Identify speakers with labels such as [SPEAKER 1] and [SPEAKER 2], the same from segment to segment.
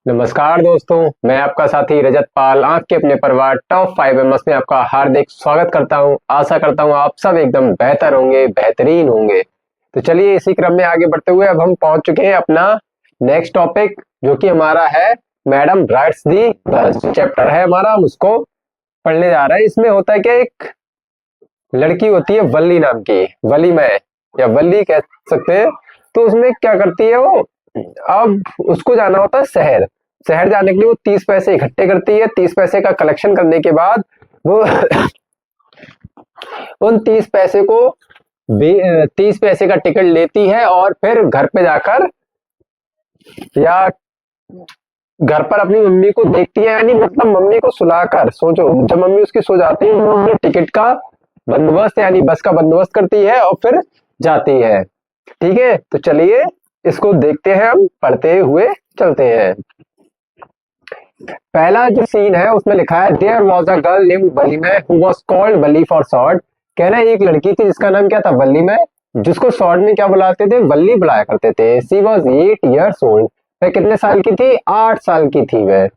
[SPEAKER 1] नमस्कार दोस्तों, मैं आपका साथी रजत पाल आंख के अपने परिवार टॉप 5 एमएस में आपका हार्दिक स्वागत करता हूं। आशा करता हूं आप सब एकदम बेहतर होंगे, बेहतरीन होंगे। तो चलिए इसी क्रम में आगे बढ़ते हुए अब हम पहुंच चुके हैं अपना नेक्स्ट टॉपिक, जो कि हमारा है मैडम राइट्स दी बस। चैप्टर है हमारा, हम उसको पढ़ने जा रहे हैं। इसमें होता है कि एक लड़की होती है वल्ली नाम की, वली में या वल्ली कह सकते हैं। तो उसमें क्या करती है वो, अब उसको जाना होता है शहर। शहर जाने के लिए वो 30 पैसे इकट्ठे करती है। 30 पैसे का कलेक्शन करने के बाद वो उन 30 पैसे को 30 पैसे का टिकट लेती है और फिर घर पे जाकर या घर पर अपनी मम्मी को देखती है, यानी मतलब मम्मी को सुलाकर, सोचो जब मम्मी उसकी सो जाती है वो अपने टिकट का बंदोबस्त यानी बस का बंदोबस्त करती है और फिर जाती है। ठीक है, तो चलिए इसको देखते हैं, हम पढ़ते हुए चलते हैं। पहला जो सीन है उसमें लिखा है there was a girl named Valliammai who was called Valli for short. कहना है एक लड़की थी जिसका नाम क्या था, वलीमा, जिसको शॉर्ट में क्या बुलाते थे, वल्ली बुलाया करते थे। She was 8 years old। वह कितने साल की थी, 8 साल की थी वह।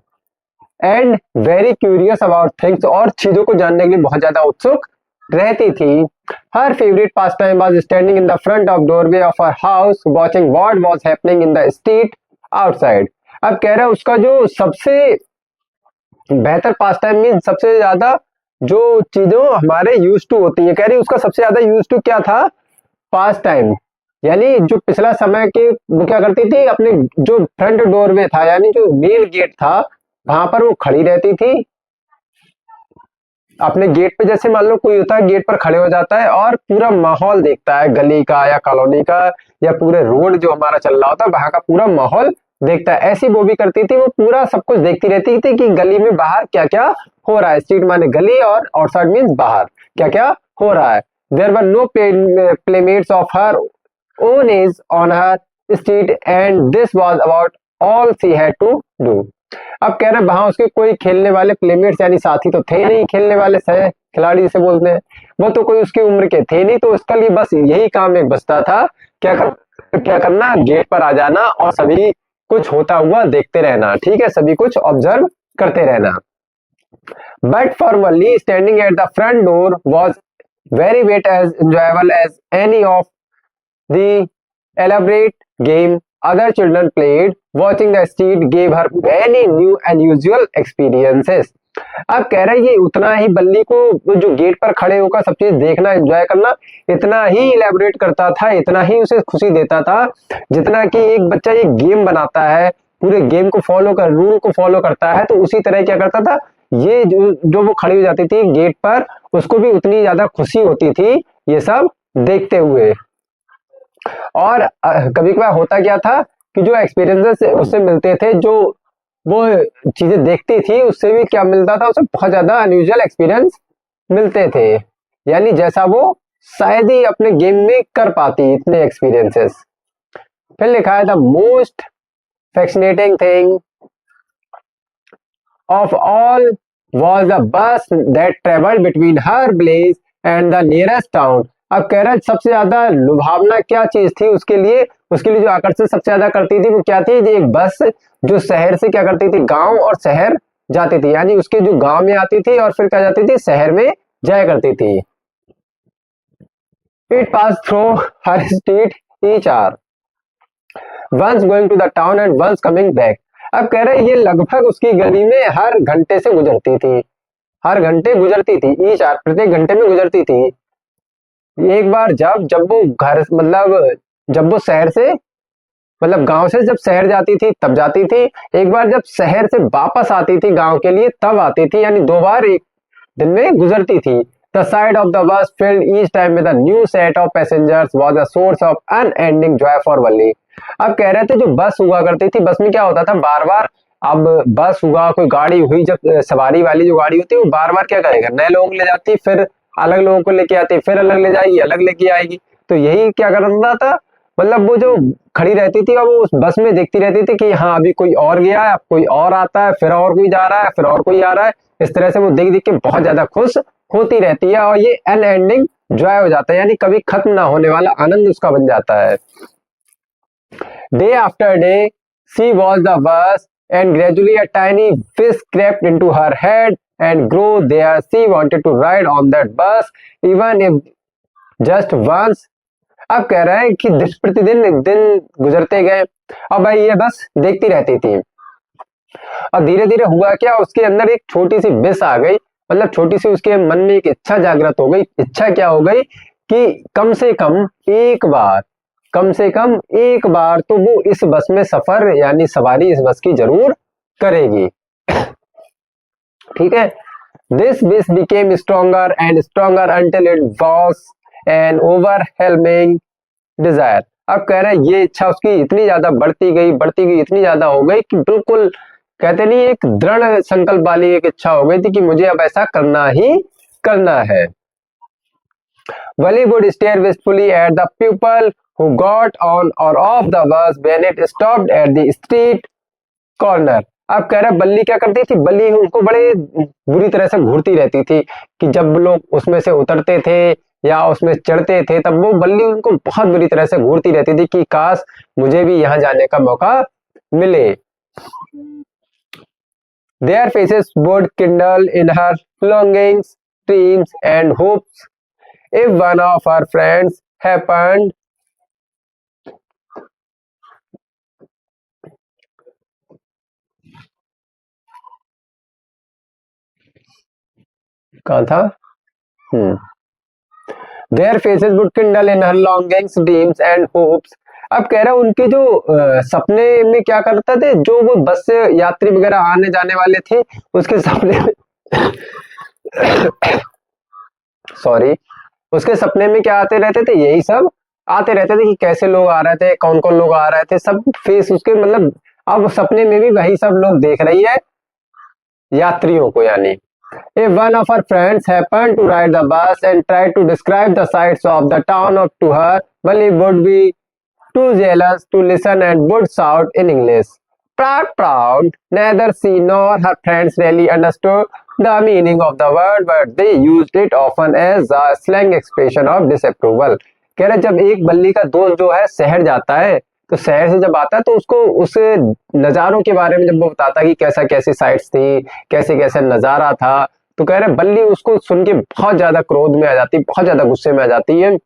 [SPEAKER 1] And very curious about things, और चीजों को जानने के लिए बहुत ज्यादा उत्सुक रहती थी। हर favourite pass time was standing in the front of doorway of her house watching what was happening in the street outside. अब कह रहा है उसका जो सबसे बेहतर पास टाइम मीन सबसे ज्यादा जो चीजों हमारे यूज टू होती है, कह रही उसका सबसे ज्यादा यूज टू क्या था, पास टाइम। यानी जो पिछला समय के वो क्या करती थी, अपने जो फ्रंट डोरवे था यानी जो मेन गेट था वहां पर वो खड़ी रहती थी। अपने गेट पे जैसे मान लो कोई होता है गेट पर खड़े हो जाता है और पूरा माहौल देखता है, गली का या कॉलोनी का या पूरे रोड जो हमारा चल रहा होता है वहां का पूरा माहौल देखता है। ऐसी वो भी करती थी, वो पूरा सब कुछ देखती रहती थी कि गली में बाहर क्या क्या हो रहा है। स्ट्रीट माने गली और आउटसाइड मीन्स बाहर क्या क्या हो रहा है। There were no playmates of her own age on her street and this was about all she had to do. अब कह रहे हैं वहां उसके कोई खेलने वाले प्लेमेट्स यानी साथी तो थे नहीं, खेलने वाले सह खिलाड़ी जिसे बोलते हैं, वो तो कोई उसकी उम्र के थे नहीं। तो उसका लिए बस यही काम एक बचता था, क्या करना, गेट पर आ जाना और सभी कुछ होता हुआ देखते रहना। ठीक है, सभी कुछ ऑब्जर्व करते रहना। But for Valli standing at the front door was very wet as enjoyable as any of the elaborate game other children played. Watching the street gave her many new and unusual experiences. अब कह रहा है ये उतना ही बल्ली को जो gate पर खड़े होकर सब चीज देखना, एंजॉय करना, इतना ही इलेबोरेट करता था, इतना ही उसे खुशी देता था जितना कि एक बच्चा एक गेम बनाता है, पूरे गेम को फॉलो कर, रूल को फॉलो करता है। तो उसी तरह क्या करता था, ये जो वो खड़ी हो जाती थी गेट पर, उसको भी उतनी ज्यादा खुशी होती थी ये सब देखते हुए। और कभी कभार होता क्या था कि जो एक्सपीरियंसेस उससे मिलते थे, जो वो चीजें देखती थी उससे भी क्या मिलता था, उसे बहुत ज्यादा अनयूजुअल एक्सपीरियंस मिलते थे। यानी जैसा वो शायद ही अपने गेम में कर पाती इतने एक्सपीरियंसेस। फिर लिखा है the most fascinating thing of all was the bus that traveled between her place and the nearest town। अब कह रहा है सबसे ज्यादा लुभावना क्या चीज थी उसके लिए जो आकर्षण सबसे ज्यादा करती थी वो क्या थी, एक बस जो शहर से क्या करती थी, गांव और शहर जाती थी। यानी उसके जो गांव में आती थी और फिर क्या जाती थी, शहर में जाया करती थी। It pass through her street each hour once going to the town and once coming back. अब कह रहे ये लगभग उसकी गली में हर घंटे से गुजरती थी, हर घंटे गुजरती थी, ईच आवर प्रत्येक घंटे में गुजरती थी। एक बार जब वो घर मतलब जब वो शहर से मतलब गांव से जब शहर जाती थी तब जाती थी, एक बार जब शहर से वापस आती थी गांव के लिए तब आती थी। यानी 2 बार एक दिन में गुजरती थी। The side of the bus filled each time with a new set of passengers was a source of unending joy for वली। अब कह रहे थे जो बस हुआ करती थी, बस में क्या होता था बार बार, अब बस हुआ कोई गाड़ी हुई, जब सवारी वाली जो गाड़ी होती है वो बार बार क्या करेगा, नए लोगों को ले जाती, फिर अलग लोगों को लेके आती, फिर अलग ले जाएगी, अलग लेके आएगी। तो यही क्या करना था, मतलब वो जो खड़ी रहती थी और वो उस बस में देखती रहती थी कि हाँ अभी कोई और गया है, अब कोई और आता है, फिर और कोई जा रहा है, फिर और कोई आ रहा है। इस तरह से वो देख देख के बहुत ज्यादा खुश होती रहती है और ये अनएंडिंग जॉय हो जाता है, यानी कभी खत्म ना होने वाला आनंद उसका बन जाता है। Day after day she was the bus and gradually a tiny fish crept into her head and grew there. She wanted to ride on that bus even if just once. अब कह रहा है कि दिन प्रतिदिन दिन गुजरते गए, अब भाई ये बस देखती रहती थी और धीरे धीरे हुआ क्या, उसके अंदर एक छोटी सी विश आ गई, मतलब छोटी सी उसके मन में एक इच्छा जागृत हो गई। इच्छा क्या हो गई कि कम से कम एक बार, कम से कम एक बार तो वो इस बस में सफर यानी सवारी इस बस की जरूर करेगी। ठीक है, this wish became stronger and stronger until it was an overwhelming desire. अब कह रहे हैं ये इच्छा उसकी इतनी ज्यादा बढ़ती गई, इतनी ज्यादा हो गई कि बिल्कुल कहते नहीं एक दृढ़ संकल्प वाली एक इच्छा हो गई थी कि मुझे अब ऐसा करना ही करना है। Wally would stare wistfully at the pupil who got on or off the bus when it stopped at the street corner. अब कह रहा बल्ली क्या करती थी, बल्ली उनको बड़े बुरी तरह से घूरती रहती थी कि जब लोग उसमें से उतरते थे या उसमें चढ़ते थे तब वो बल्ली उनको बहुत बुरी तरह से घूरती रहती थी कि काश मुझे भी यहाँ जाने का मौका मिले। Their faces would kindle in her longings, dreams and hopes. If one of her friends happened कहाँ था? Their faces would kindle in her longings, dreams and hopes. अब कह रहा उनके जो सपने में क्या करते थे, जो वो बस से यात्री वगैरह आने जाने वाले थे उसके सपने में सॉरी उसके सपने में क्या आते रहते थे, यही सब आते रहते थे कि कैसे लोग आ रहे थे, कौन कौन लोग आ रहे थे, सब फेस उसके मतलब अब सपने में भी वही सब लोग देख रही है यात्रियों को। यानी If one of her friends happened to ride the bus and tried to describe the sights of the town up to her, Wally would be too jealous to listen and would shout in English, "Proud, proud!" Neither she nor her friends really understood the meaning of the word, but they used it often as a slang expression of disapproval. कह रहे जब एक बल्ली का दोस्त जो है शहर जाता है तो शहर से जब आता है तो उसको उस नज़ारों के बारे में जब वो बताता है कि कैसा कैसी साइट्स थी, कैसे कैसे नज़ारा था, तो कह रहे बल्ली उसको सुन के बहुत ज्यादा क्रोध में आ जाती है, बहुत ज्यादा गुस्से में आ जाती है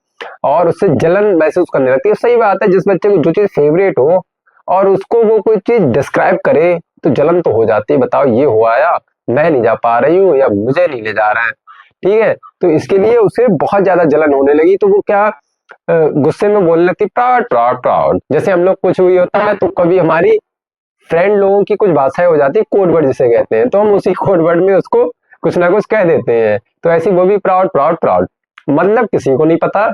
[SPEAKER 1] और उससे जलन महसूस करने लगती है। सही बात है, जिस बच्चे को जो चीज फेवरेट हो और उसको वो कोई चीज डिस्क्राइब करे तो जलन तो हो जाती है। बताओ ये हुआ या मैं नहीं जा पा रही हूँ या मुझे नहीं ले जा रहा है, ठीक है, तो इसके लिए उसे बहुत ज्यादा जलन होने लगी। तो वो क्या गुस्से में बोलने लगती प्राउड प्राउड प्राउड। जैसे हम लोग कुछ हुई होता है तो कभी हमारी फ्रेंड लोगों की कुछ भाषाएं हो जाती है, कोड वर्ड जिसे कहते हैं, तो हम उसी कोड वर्ड में उसको कुछ ना कुछ कह देते हैं। तो ऐसी वो भी प्राउड प्राउड प्राउड, मतलब किसी को नहीं पता,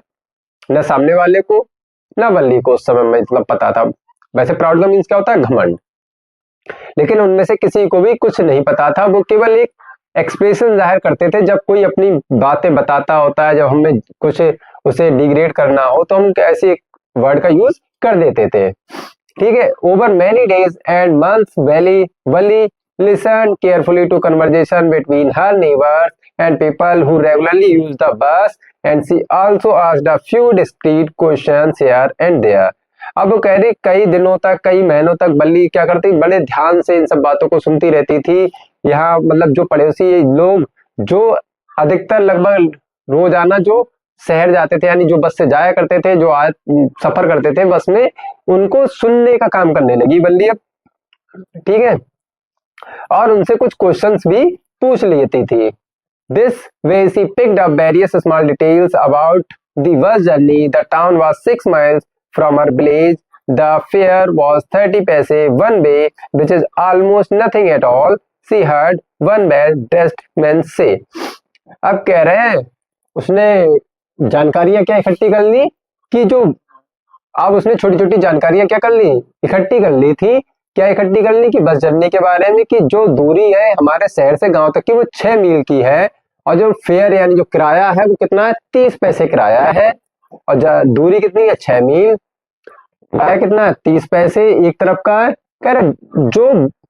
[SPEAKER 1] न सामने वाले को न बल्ली को उस समय मतलब पता था। वैसे प्राउड का मीन्स क्या होता है, घमंड, लेकिन उनमें से किसी को भी कुछ नहीं पता था। वो केवल एक एक्सप्रेशन जाहिर करते थे जब कोई अपनी बातें बताता होता है, जब हमें कुछ उसे डिग्रेड करना हो तो हम ऐसे वर्ड का यूज कर देते थे, ठीक है। Over many days and months Wali listened carefully to conversation between her neighbors and people who regularly use the bus, and she also asked a few discreet questions here and there. अब वो कह रही कई दिनों तक, कई महीनों तक बल्ली क्या करती, बड़े ध्यान से इन सब बातों को सुनती रहती थी। यहाँ मतलब जो पड़ोसी लोग जो अधिकतर लगभग रोजाना जो शहर जाते थे, यानी जो बस से जाया करते थे, जो सफर करते थे बस में, उनको सुनने का काम करने लगी बल्ली अब, ठीक है, और उनसे कुछ क्वेश्चंस भी पूछ लेती थी। This way she picked up various small details about the bus journey. The town was 6 miles from her village. The fare was 30 paise one way, which is almost nothing at all, she heard one well-dressed man say. अब कह रहे हैं उसने जानकारियां क्या इकट्ठी कर ली कि जो अब उसने छोटी छोटी जानकारियां क्या कर ली, इकट्ठी कर ली थी। क्या इकट्ठी कर ली कि बस जर्नी के बारे में, कि जो दूरी है हमारे शहर से गांव तक की वो 6 मील की है, और जो फेयर यानी जो किराया है वो कितना है, 30 पैसे किराया है, और दूरी कितनी है, 6 मील, किराया कितना है, 30 पैसे एक तरफ का है। कह रहे जो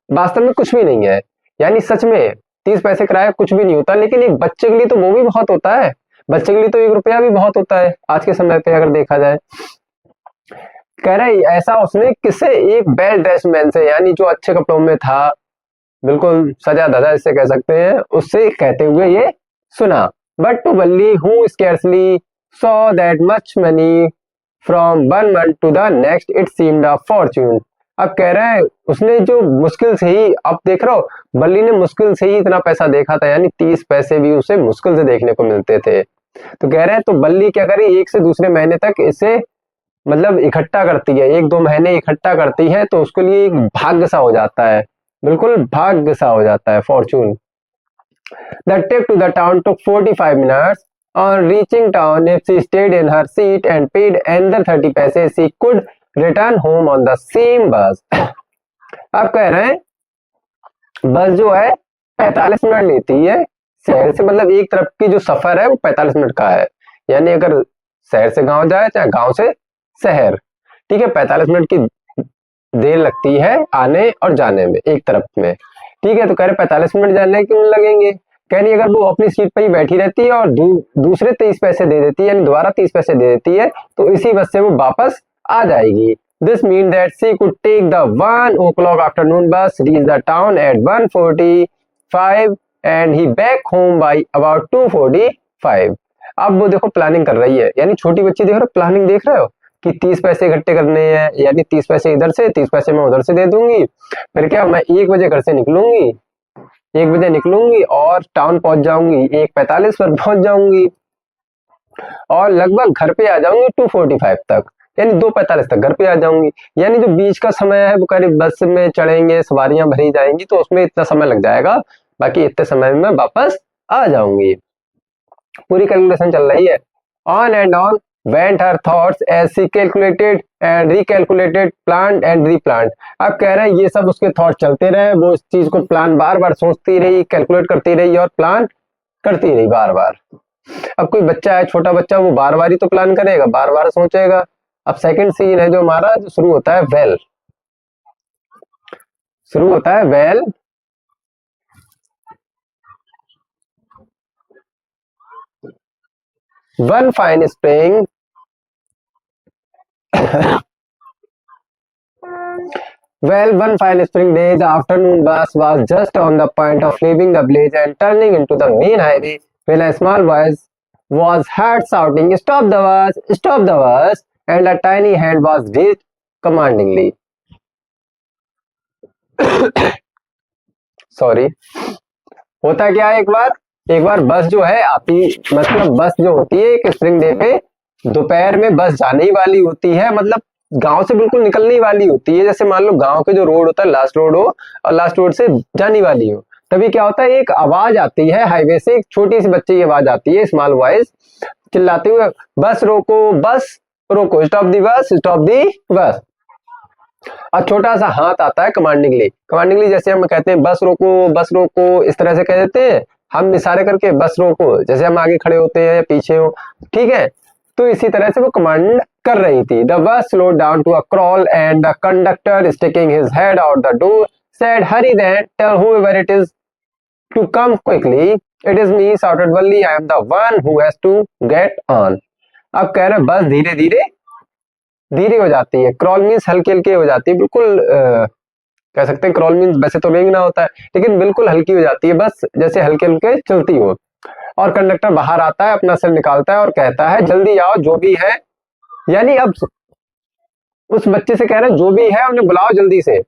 [SPEAKER 1] वास्तव में कुछ भी नहीं है, यानी सच में 30 पैसे किराया कुछ भी नहीं होता, लेकिन एक बच्चे के लिए तो वो भी बहुत होता है। बच्चे के लिए तो 1 रुपया भी बहुत होता है आज के समय पे अगर देखा जाए। कह रहे ऐसा उसने किससे, एक वेल ड्रेस्ड मैन से, यानी जो अच्छे कपड़ों में था, बिल्कुल सजा धजा इसे कह सकते हैं, उससे कहते हुए ये सुना। But to Valli who scarcely saw that much money from one month to the next it seemed a fortune. अब कह रहा है उसने जो मुश्किल से ही, अब देख रहे हो बल्ली ने मुश्किल से ही इतना पैसा देखा था, यानी 30 पैसे भी उसे मुश्किल से देखने को मिलते थे। तो कह रहे हैं तो बल्ली क्या करे, एक से दूसरे महीने तक इसे मतलब इकट्ठा करती है, 1-2 महीने इकट्ठा करती है, तो उसके लिए एक भाग्य सा हो जाता है, बिल्कुल भाग्य सा हो जाता है, Fortune. The trip to the town took 45 minutes. On reaching town, if she stayed in her seat and paid another 30 पैसे, she could return home on the same bus. अब कह रहे हैं बस जो है 45 मिनट लेती है शहर से, मतलब एक तरफ की जो सफर है वो 45 मिनट का है, यानी अगर शहर से गांव जाए चाहे गांव से शहर, ठीक है, 45 मिनट की देर लगती है आने और जाने में एक तरफ में, ठीक है। तो कह रहे 45 मिनट जाने क्यों लगेंगे, कह रही अगर वो अपनी सीट पर ही बैठी रहती है और दूसरे 30 पैसे दे देती है, यानी दोबारा 30 पैसे दे देती है, तो इसी बस से वो वापस आ जाएगी। This mean that she could take the 1 o'clock afternoon bus, reach the town at 1:45 and he back home by about 2:45। अब वो देखो प्लानिंग कर रही है, यानी छोटी बच्ची देख रहे हो, प्लानिंग देख रहे हो कि 30 पैसे इकट्ठे करने हैं, यानी 30 पैसे इधर से 30 पैसे मैं उधर से दे दूंगी, फिर क्या मैं 1 बजे घर से निकलूंगी, 1 बजे निकलूंगी और टाउन पहुंच जाऊंगी, 1:45 पर पहुंच जाऊंगी और लगभग घर पे आ जाऊंगी 2:45 तक, यानी 2:45 तक घर पे आ जाऊंगी। यानी जो बीच का समय है वो करीब बस में चढ़ेंगे, सवारियां भरी जाएंगी, तो उसमें इतना समय लग जाएगा, बाकी इतने समय में वापस आ जाऊंगी। पूरी कैलकुलेशन चल रही है। On and on went her thoughts as she calculated and recalculated, planned and replanned। अब कह रहे हैं ये सब उसके थॉट चलते रहे, वो इस चीज को प्लान बार बार सोचती रही, कैलकुलेट करती रही और प्लान करती रही बार बार। अब कोई बच्चा है, छोटा बच्चा, वो बार बार ही तो प्लान करेगा, बार बार सोचेगा। अब सेकंड सीन है जो हमारा, जो शुरू होता है वेल, शुरू होता है well. One fine spring one fine spring day, the afternoon bus was just on the point of leaving the village and turning into the main highway when a small voice was heard shouting, "Stop the bus! Stop the bus!" and a tiny hand was raised commandingly. Sorry, होता क्या है, एक बार बस जो है आती, मतलब बस जो होती है एक स्प्रिंग डे पे दोपहर में बस जाने ही वाली होती है, मतलब गांव से बिल्कुल निकलने वाली होती है। जैसे मान लो गांव के जो रोड होता है लास्ट रोड हो और लास्ट रोड से जाने वाली हो, तभी क्या होता है एक आवाज आती है हाईवे से, एक छोटी सी बच्चे की आवाज आती है, स्मॉल वॉइस चिल्लाते हुए, बस रोको, बस रोको, स्टॉप दी बस, स्टॉप दी बस। और छोटा सा हाथ आता है कमांडिंगली, कमांडिंगली जैसे हम कहते हैं बस रोको, बस रोको, इस तरह से कह देते हैं हम इशारे करके, बस रोको, जैसे हम आगे खड़े होते हैं या पीछे हो, ठीक है। तो इसी तरह से वो कमांड कर रही थी। The bus slow down to a crawl and the conductor sticking his head out the door said, hurry then, tell whoever it is to come quickly, it is me, shouted Valli, I am the one who has to get on. अब कह रहे बस धीरे धीरे धीरे हो जाती है, क्रॉल मीन्स हल्की हल्की हो जाती है, बिल्कुल कह सकते हैं क्रॉल मीन्स वैसे तो रेंगना होता है, लेकिन बिल्कुल हल्की हो जाती है, बस जैसे हल्के हल्के चलती हो। और कंडक्टर बाहर आता है, अपना सिर निकालता है और कहता है, जल्दी आओ जो भी है, यानी अब उस बच्चे से कह रहे हैं जो भी है उन्हें बुलाओ जल्दी से।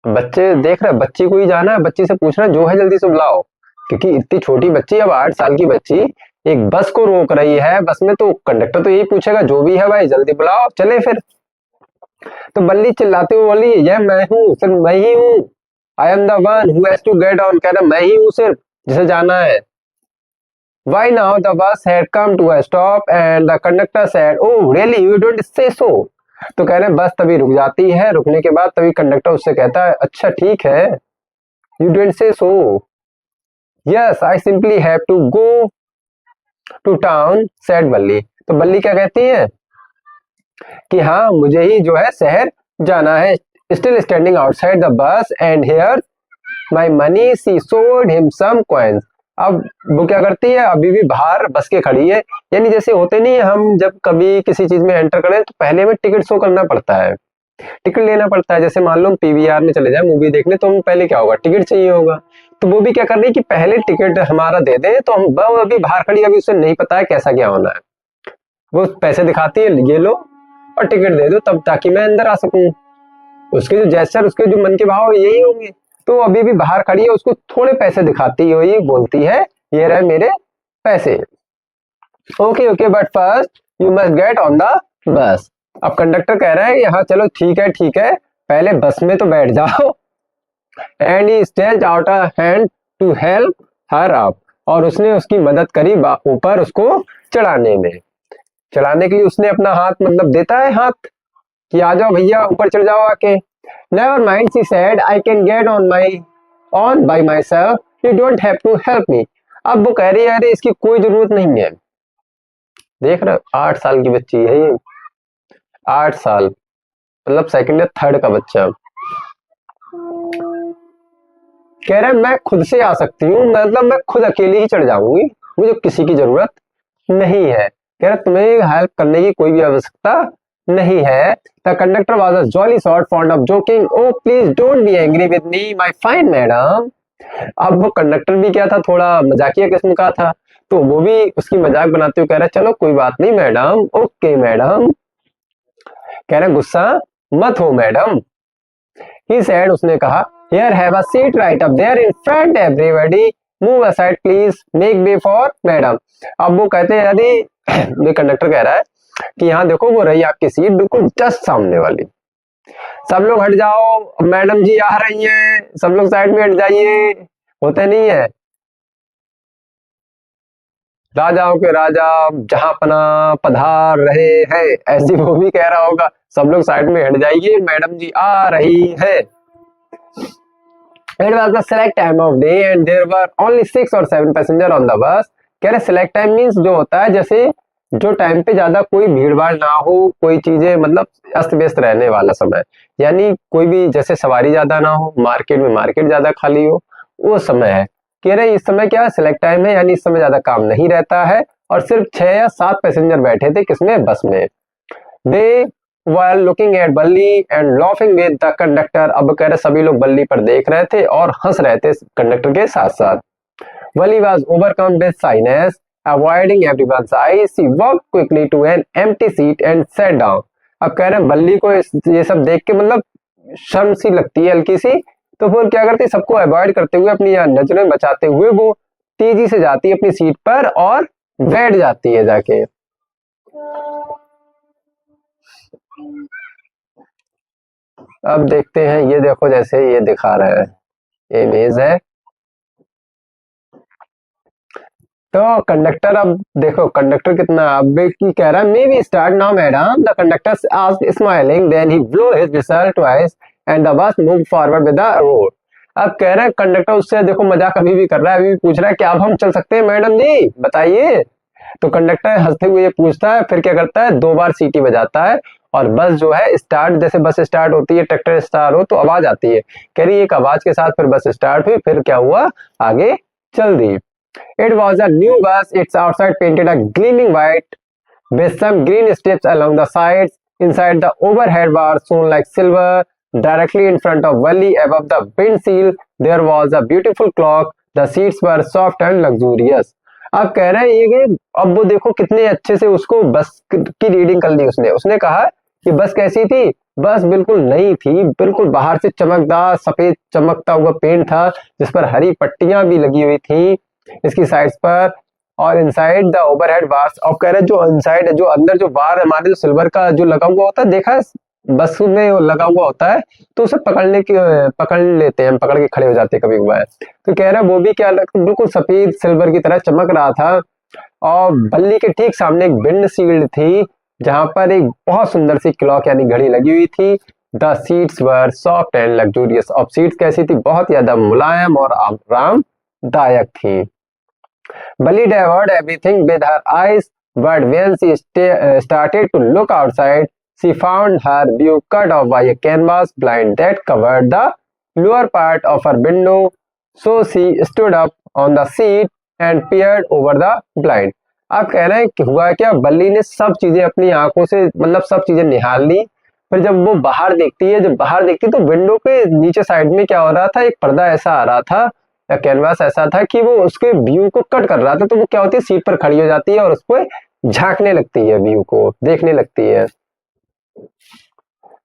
[SPEAKER 1] बच्चे देख रहे, बच्ची को ही जाना है, बच्ची से पूछ रहे जो है जल्दी से बुलाओ, क्योंकि इतनी छोटी बच्ची, अब 8 साल की बच्ची एक बस को रोक रही है, बस में तो कंडक्टर तो यही पूछेगा जो भी है भाई जल्दी बुलाओ, चले फिर। तो बल्ली चिल्लाते हुए बोली, यह मैं हूँ, सिर्फ मैं ही हूँ, I am the one who has to get on, कह रहा मैं ही हूँ सिर्फ जिसे जाना है। Why now the bus had come to a stop and the conductor said, "Oh really, you don't say so." तो कह रहे बस तभी रुक जाती है, रुकने के बाद तभी कंडक्टर उससे कहता है, अच्छा ठीक है, you don't say so, yes I simply have to go to town, said बल्ली। तो बल्ली क्या कहती है कि हाँ मुझे ही जो है शहर जाना है। Still standing outside the bus and here my money, she showed him some coins। अब वो क्या करती है, अभी भी बाहर बस के खड़ी है। यानी जैसे होते नहीं है, हम जब कभी किसी चीज में एंटर करें तो पहले हमें टिकट शो करना पड़ता है, टिकट लेना पड़ता है। जैसे मान लो हम पीवीआर में चले जाए मूवी देखने, तो हम पहले क्या होगा, टिकट चाहिए होगा। तो वो भी क्या कर रही है कि पहले टिकट हमारा दे दें, तो हम वो अभी बाहर खड़ी, अभी उसे नहीं पता है कैसा क्या होना है। वो पैसे दिखाती है, ये लो और टिकट दे दो तब, ताकि मैं अंदर आ सकूं। उसके जो जेस्चर, उसके जो मन के भाव यही होंगे। तो अभी भी बाहर खड़ी है, उसको थोड़े पैसे दिखाती हुई बोलती है, ये रहे मेरे पैसे। Okay okay, but first you must get on the bus. अब कंडक्टर कह रहा है यहाँ चलो ठीक है, पहले बस में तो बैठ जाओ। And he stretched out a hand to help her up, और उसने उसकी मदद करी ऊपर उसको चढ़ाने में। चढ़ाने के लिए उसने अपना हाथ मतलब देता है हाथ कि आ जाओ भैया ऊपर चढ़ जाओ आके। Never mind she said, I can get on by myself, you don't have to help me. अब वो कह रही है अरे इसकी कोई जरूरत नहीं है। देख रहे हो, 8 साल की बच्ची है ये, 8 साल, मतलब सेकंड या थर्ड का बच्चा। कह रहा है मैं खुद से आ सकती हूँ, मतलब मैं खुद अकेली ही चढ़ जाऊंगी, मुझे किसी की जरूरत नहीं है। कह रहा तुम्हें हेल्प करने की कोई भी आवश्यकता नहीं है। The conductor was a jolly sort fond of joking, oh please don't be angry with me my fine madam. अब वो कंडक्टर भी क्या था, थोड़ा मजाकिया किस्म का था, तो वो भी उसकी मजाक बनाते हुए कह रहा है चलो कोई बात नहीं मैडम, ओके मैडम। कह रहा गुस्सा मत हो मैडम। ही सेड, उसने कहा, here have a seat right up there in front everybody, move aside please, make way for madam. अब वो कहते हैं अरे ये कंडक्टर कह रहा है कि यहाँ देखो वो रही आपकी सीट बिल्कुल जस्ट सामने वाली, सब लोग हट जाओ, मैडम जी आ रही हैं, सब लोग साइड में हट जाइए। होते नहीं है, राजाओं के राजा जहां पना पधार रहे हैं, ऐसी वो भी कह रहा होगा, सब लोग साइड में हट जाइए, मैडम जी आ रही है। It was the select time of day and there were only 6 or 7 passengers on the bus. कह रहे select time means जो होता है जैसे जो टाइम पे ज्यादा कोई भीड़ भाड़ ना हो, कोई चीजें मतलब अस्त व्यस्त रहने वाला समय, यानी कोई भी जैसे सवारी ज्यादा ना हो, मार्केट में मार्केट ज्यादा खाली हो, वो समय है। कह रहे इस समय क्या सिलेक्ट टाइम है, यानी इस समय ज्यादा काम नहीं रहता है, और सिर्फ 6 या 7 पैसेंजर बैठे थे किसमें, बस में। दे while looking at बल्ली and laughing with the conductor, अब कह रहे सभी लोग बल्ली पर देख रहे थे और हंस रहे थे कंडक्टर के साथ साथ। बल्ली was overcome with shyness, avoiding everyone's eyes, she walked quickly to an empty seat and sat down। अब कह रहे बल्ली को ये सब देख के मतलब शर्म सी लगती है हल्की सी, तो फिर क्या करती है, सबको अवॉइड करते हुए, अपनी नजरें बचाते हुए वो तेजी से जाती है अपनी सीट पर और बैठ जाती है जाके। अब देखते हैं, ये देखो जैसे ये दिखा रहा है, ये इमेज है। तो कंडक्टर, अब देखो कंडक्टर कितना अब की कह रहा है, maybe start now madam, the conductor asked smiling, then he blow his whistle twice and the bus move forward with the road. अब कह रहे हैं कंडक्टर उससे देखो मजाक अभी भी कर रहा है, अभी भी पूछ रहा है कि अब हम चल सकते हैं मैडम जी बताइए। तो कंडक्टर हंसते हुए ये पूछता है, फिर क्या करता है 2 बार सीटी बजाता है और बस जो है स्टार्ट, जैसे बस स्टार्ट होती है, ट्रैक्टर स्टार्ट हो तो आवाज आती है, कह रही एक आवाज के साथ फिर बस स्टार्ट हुई, फिर क्या हुआ आगे चल दी। It was a new bus. Its outside painted a gleaming white with some green strips along the sides. Inside, the overhead bar shone like silver. Directly in front of Wally, above the windshield, there was a beautiful clock. The seats were soft and luxurious. अब कह रहे हैं ये, अब वो देखो कितने अच्छे से उसको बस की रीडिंग कर ली उसने। उसने कहा कि बस कैसी थी, बस बिल्कुल नई थी, बिल्कुल बाहर से चमकदार सफेद चमकता हुआ पेंट था, जिस पर हरी पट्टियां भी लगी हुई थी इसकी साइड्स पर, और इनसाइड द ओवरहेड बार्स। अब कह रहे जो इनसाइड, जो अंदर जो बार हमारे जो सिल्वर का जो लगा हुआ होता है, देखा है बस में लगा हुआ होता है, तो उसे पकड़ लेते हैं हम, पकड़ के खड़े हो जाते हैं कभी कभार। तो कह रहा है वो भी क्या बिल्कुल सफेद सिल्वर की तरह चमक रहा था। और बल्ली के ठीक सामने एक विंड शील्ड थी, जहां पर एक बहुत सुंदर सी क्लॉक यानी घड़ी लगी हुई थी। The seats were soft and luxurious. अब सीट्स कैसी थी, बहुत ज्यादा मुलायम और आरामदायक थी। Bully devoured everything with her eyes, but when she started to look outside, she found her view cut off by a canvas blind that covered the lower part of her window. So she stood up on the seat and peered over the blind. अब कह रहे हैं कि हुआ क्या, बल्ली ने सब चीजें अपनी आंखों से मतलब सब चीजें निहार ली। फिर जब वो बाहर देखती है, जब बाहर देखती तो विंडो के नीचे साइड में क्या हो रहा था, एक पर्दा ऐसा आ रहा था या कैनवास ऐसा था कि वो उसके व्यू को कट कर रहा था। तो वो क्या होती है, सीट पर खड़ी हो जाती है और उसको झांकने लगती है, व्यू को देखने लगती है।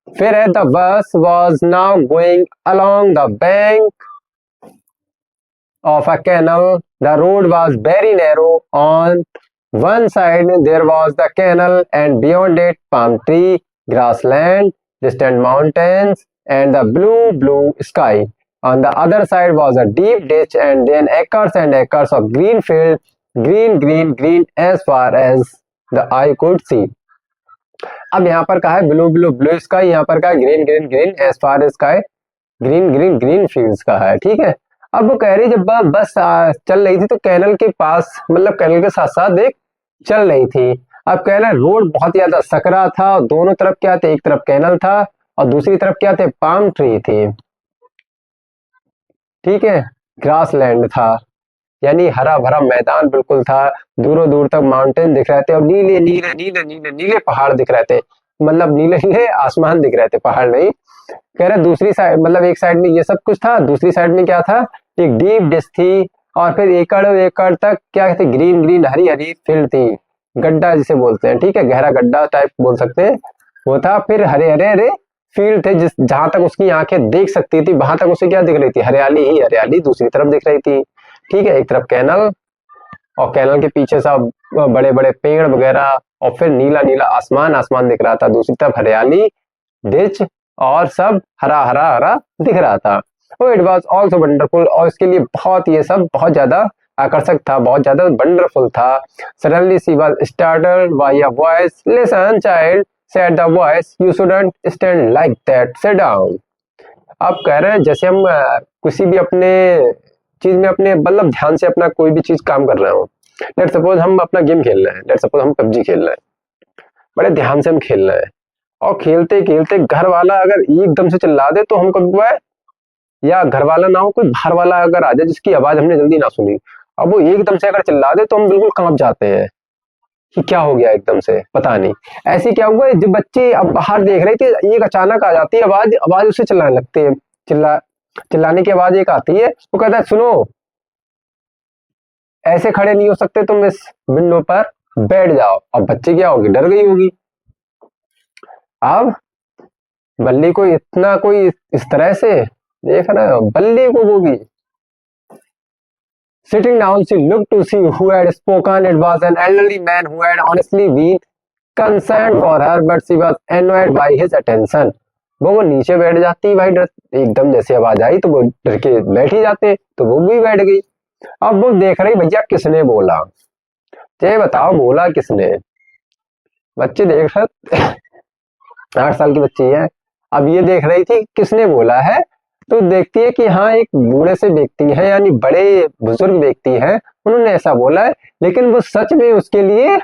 [SPEAKER 1] फिर है the bus was now going along the bank of a canal. The road was very narrow. On one side there was the canal and beyond it palm tree, grassland, distant mountains and the blue sky. On the other side was a deep ditch and then acres and acres of green field, green as far as the eye could see. अब यहाँ पर कहा है blue sky, यहाँ पर कहा है green as far as sky, green fields का है। ठीक है, अब वो कह रही जब बस चल रही थी तो कैनल के पास मतलब कैनल के साथ साथ एक चल रही थी। अब कह रहे रोड बहुत ज्यादा सकरा था और दोनों तरफ क्या थे, एक तरफ कैनल था और दूसरी तरफ क्या थे, पाम ट्री थी। ठीक है, ग्रास लैंड था यानी हरा भरा मैदान बिल्कुल था, दूरों दूर तक माउंटेन दिख रहे थे और नीले पहाड़ दिख रहे थे, मतलब नीले आसमान दिख रहे थे, पहाड़ नहीं। कह रहे दूसरी साइड मतलब एक साइड में ये सब कुछ था, दूसरी साइड में क्या था, एक डीप डिश थी और फिर एकड़ तक क्या थी, ग्रीन हरी फील्ड थी, गड्ढा जिसे बोलते हैं। ठीक है, गहरा गड्ढा टाइप बोल सकते हैं वो था। फिर हरे फील्ड थे, जिस जहां तक उसकी आंखें देख सकती थी वहां तक उसे क्या दिख रही थी, हरियाली ही हरियाली दूसरी तरफ दिख रही थी। ठीक है, एक तरफ कैनल और कैनल के पीछे सब बड़े बड़े पेड़ वगैरह और फिर नीला आसमान दिख रहा था, दूसरी तरफ हरियाली डिच और सब हरा दिख रहा था। इट वॉज ऑल्सो वंडरफुल, और इसके लिए बहुत ये सब बहुत ज्यादा आकर्षक था, बहुत ज्यादा वंडरफुल था। Suddenly she was startled by a voice, listen child said the voice, you shouldn't stand like that, sit down. अब कह रहे हैं जैसे हम किसी भी अपने चीज में अपने मतलब ध्यान से अपना कोई भी चीज काम कर रहे हो, लेट सपोज हम अपना गेम खेल रहे हैं, लेट सपोज हम पबजी खेल रहे हैं, बड़े ध्यान से हम खेल रहे हैं और खेलते खेलते घर वाला अगर एकदम से चिल्ला दे तो हम कभी, या घर वाला ना हो कोई बाहर वाला अगर आ जाए जिसकी आवाज हमने जल्दी ना सुनी, अब वो एकदम से अगर चिल्ला दे तो हम बिल्कुल कांप जाते हैं कि क्या हो गया, एकदम से पता नहीं ऐसे क्या हुआ। जब बच्चे अब बाहर देख रहे थे, एक अचानक आ जाती है आवाज उससे चिल्लाने लगते हैं, चिल्लाने की आवाज एक आती है, वो कहता है सुनो ऐसे खड़े नहीं हो सकते तुम, इस विंडो पर बैठ जाओ। अब बच्चे क्या होगी, डर गई होगी। अब बल्ली को इतना कोई इस तरह से देख रहे हो, बल्ली को वो भी sitting down she looked to see who had spoken. It was an elderly man who had honestly been concerned for her but she was annoyed by his attention. वो नीचे बैठ जाती भाई, डर एकदम जैसे आवाज आई तो वो डर के बैठ ही जाते, तो वो भी बैठ गई। अब वो देख रही भैया किसने बोला, ये बताओ बोला किसने। बच्चे देख रहे 8 साल की बच्ची है, अब ये देख रही थी किसने बोला है, तो देखती है कि हाँ एक बूढ़े से व्यक्ति है यानी बड़े बुजुर्ग व्यक्ति हैं, उन्होंने ऐसा बोला है, लेकिन वो सच में उसके लिए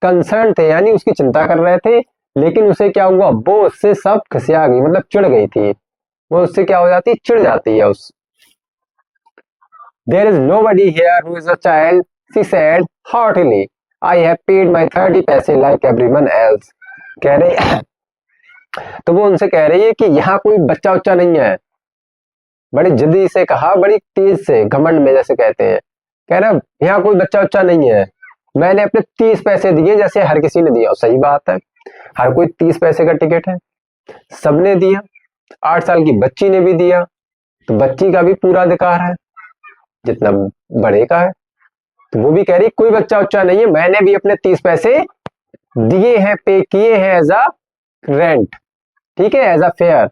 [SPEAKER 1] कंसर्न थे यानी उसकी चिंता कर रहे थे। लेकिन उसे क्या हुआ, वो उससे सब खिसिया गई, मतलब चिढ़ गई थी, वो उससे क्या हो जाती, चिढ़ जाती है उस। There is nobody here who is a child, she said haughtily. I have paid my 30 पैसे like everyone else. कह रही तो वो उनसे कह रही है कि यहाँ कोई बच्चा उच्चा नहीं है, बड़ी जिद्दी से कहा, बड़ी तेज से, घमंड में जैसे कहते हैं, कह रहे यहाँ कोई बच्चा उच्चा नहीं है, मैंने अपने 30 पैसे दिए जैसे हर किसी ने दिया। और सही बात है, हर कोई 30 पैसे का टिकट है, सबने दिया, 8 साल की बच्ची ने भी दिया, तो बच्ची का भी पूरा अधिकार है जितना बड़े का है। तो वो भी कह रही कोई बच्चा उच्चा नहीं है, मैंने भी अपने 30 पैसे दिए हैं, पे किए हैं एज अ रेंट, ठीक है, as a fare.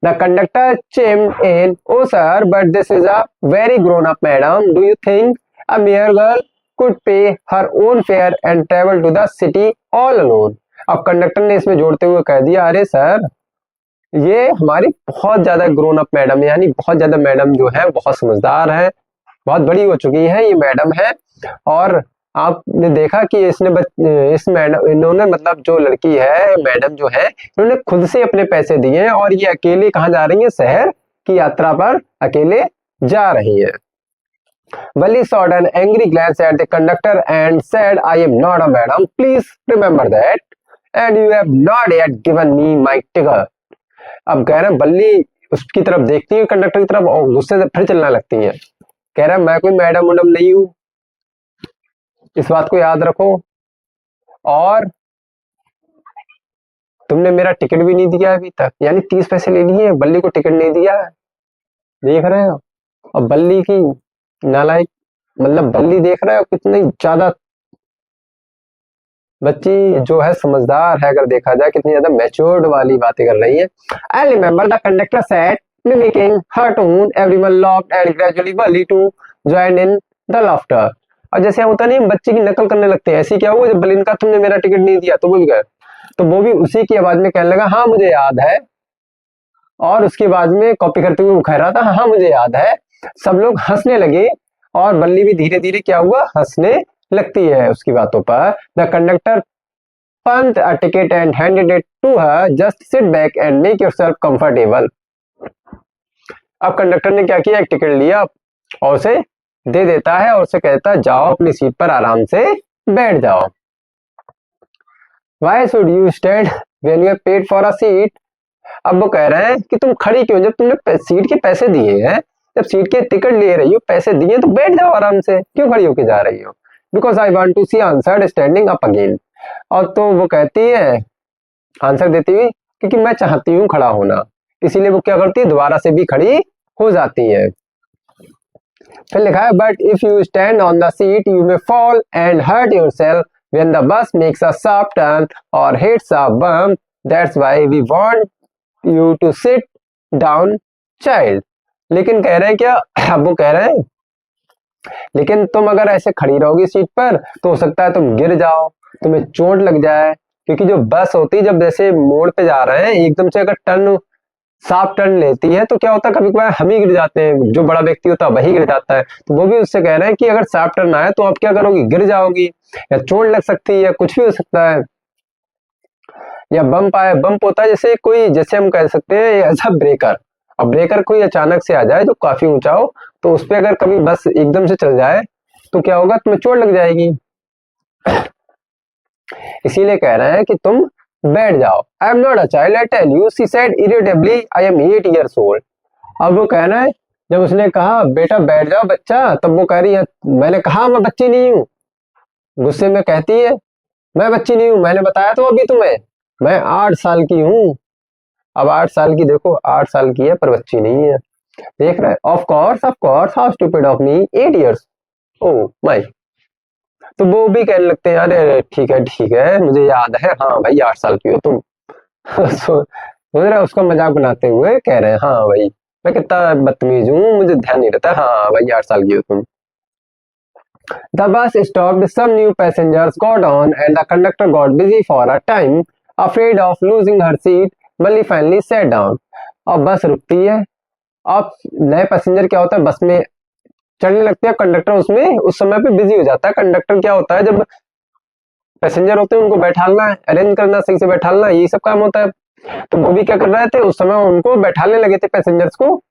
[SPEAKER 1] The conductor chimed in, "Oh sir, but this is a very grown-up madam. Do you think a mere girl could pay her own fare and travel to the city all alone?" अब conductor ने इसमें जोड़ते हुए कह दिया, अरे sir ये हमारी बहुत ज्यादा ग्रोन अप मैडम, यानी बहुत ज्यादा मैडम जो है बहुत समझदार है, बहुत बड़ी हो चुकी है ये मैडम है, और आपने देखा कि इस मैडम इन्होंने मतलब जो लड़की है मैडम जो है इन्होंने खुद से अपने पैसे दिए हैं और ये अकेले कहाँ जा रही है, शहर की यात्रा पर अकेले जा रही है। Wally shot an angry glance at the conductor and said, I am not a madam. Please remember that. And you have not yet given me my ticket. अब कह रहे हैं बल्ली उसकी तरफ देखती है कंडक्टर की तरफ और गुस्से से फिर चलने लगती है। कह रहा है मैं कोई मैडम उडम नहीं हूं, इस बात को याद रखो, और तुमने मेरा टिकट भी नहीं दिया अभी तक, यानी 30 पैसे ले लिए, बल्ली को टिकट नहीं दिया। देख रहे हो, और बल्ली की नालायक, मतलब बल्ली देख रहे हो कितनी ज्यादा बच्ची जो है समझदार है, अगर देखा जाए कितनी ज्यादा मैच्योर्ड वाली बातें कर रही है। I remember the conductor said mimicking her tone, everyone laughed and gradually Bali to join in the laughter. और जैसे होता नहीं बच्चे की नकल करने लगते हैं, ऐसी क्या हुआ जब बली ने कहा तुमने मेरा टिकट नहीं दिया तो बोल गए, तो वो भी उसी की आवाज में कहने लगा हाँ मुझे याद है, और उसकी आवाज में कॉपी करते हुए वो कह रहा था हाँ मुझे याद है। सब लोग हंसने लगे और बल्ली भी धीरे धीरे क्या हुआ हंसने लगती है उसकी बातों पर। The conductor punched a ticket and handed it to her. Just sit back and make yourself comfortable. अब कंडक्टर ने क्या किया, एक टिकट लिया और उसे दे देता है और उसे कहता है जाओ अपनी सीट पर आराम से बैठ जाओ। Why should you stand when you have paid for a seat? अब वो कह रहे हैं कि तुम खड़ी क्यों, जब तुमने सीट के पैसे दिए हैं, जब सीट के टिकट ले रही हो, पैसे दिए तो बैठ जाओ आराम से, क्यों खड़ी होके जा रही हो? Because I want to see answered standing up again. और तो वो कहती है आंसर देती हुई क्योंकि मैं चाहती हूँ खड़ा होना, इसीलिए वो क्या करती है दोबारा से भी खड़ी हो जाती है। फिर लिखा है but if you stand on the seat you may fall and hurt yourself when the bus makes a sharp turn और hits a bump, that's why we want you to sit down child. लेकिन कह रहे हैं क्या, अब वो कह रहे हैं लेकिन तुम अगर ऐसे खड़ी रहोगी सीट पर तो हो सकता है तुम गिर जाओ, तुम्हें चोट लग जाए, क्योंकि जो बस होती है जब जैसे मोड़ पे जा रहे हैं एकदम से अगर टर्न शार्प टर्न लेती है तो क्या होता है कभी कभार हम ही गिर जाते हैं, जो बड़ा व्यक्ति होता है वही गिर जाता है। तो वो भी उससे कह रहे हैं कि अगर शार्प टर्न आए तो आप क्या करोगी, गिर जाओगी या चोट लग सकती है, कुछ भी हो सकता है, या बम्प आए, बम्प होता है जैसे कोई, जैसे हम कह सकते हैं ऐसा ब्रेकर, अब ब्रेकर कोई अचानक से आ जाए जो काफी ऊंचा हो तो उस पर अगर कभी बस एकदम से चल जाए तो क्या होगा, तुम्हें चोट लग जाएगी। इसीलिए कह रहे हैं कि तुम बैठ जाओ। I am not a child I tell you, she said irritably, I am 8 years old। अब वो कहना है जब उसने कहा बेटा बैठ जाओ बच्चा, तब वो कह रही है मैंने कहा मैं बच्ची नहीं हूँ, गुस्से में कहती है मैं बच्ची नहीं हूँ, मैंने बताया तो अभी तुम्हें मैं 8 साल की हूँ। अब 8 साल की, देखो 8 साल की है पर बच्ची नहीं है, देख रहे हैं। Of course how stupid of me, 8 years, oh my. तो वो भी कहने लगते हैं अरे ठीक है मुझे याद है, हाँ भाई 8 साल की हो तुम। समझ रहे, उसका मजाक बनाते हुए कह रहे हैं हाँ भाई मैं कितना बदतमीज हूँ, मुझे ध्यान नहीं रहता, हाँ भाई 8 साल की हो तुम। The bus stopped, some new passengers got on and the conductor got busy for a time. Afraid of losing her seat, Bali finally sat down. अब बस रुकती है, अब नए पैसेंजर क्या होता है बस में चढ़ने लगते हैं, कंडक्टर उसमें उस समय पे बिजी हो जाता है। कंडक्टर क्या होता है जब पैसेंजर होते हैं उनको बैठालना, अरेंज करना, सही से बैठालना, यही सब काम होता है। तो वो भी क्या कर रहे थे उस समय, उनको बैठाने लगे थे पैसेंजर्स को,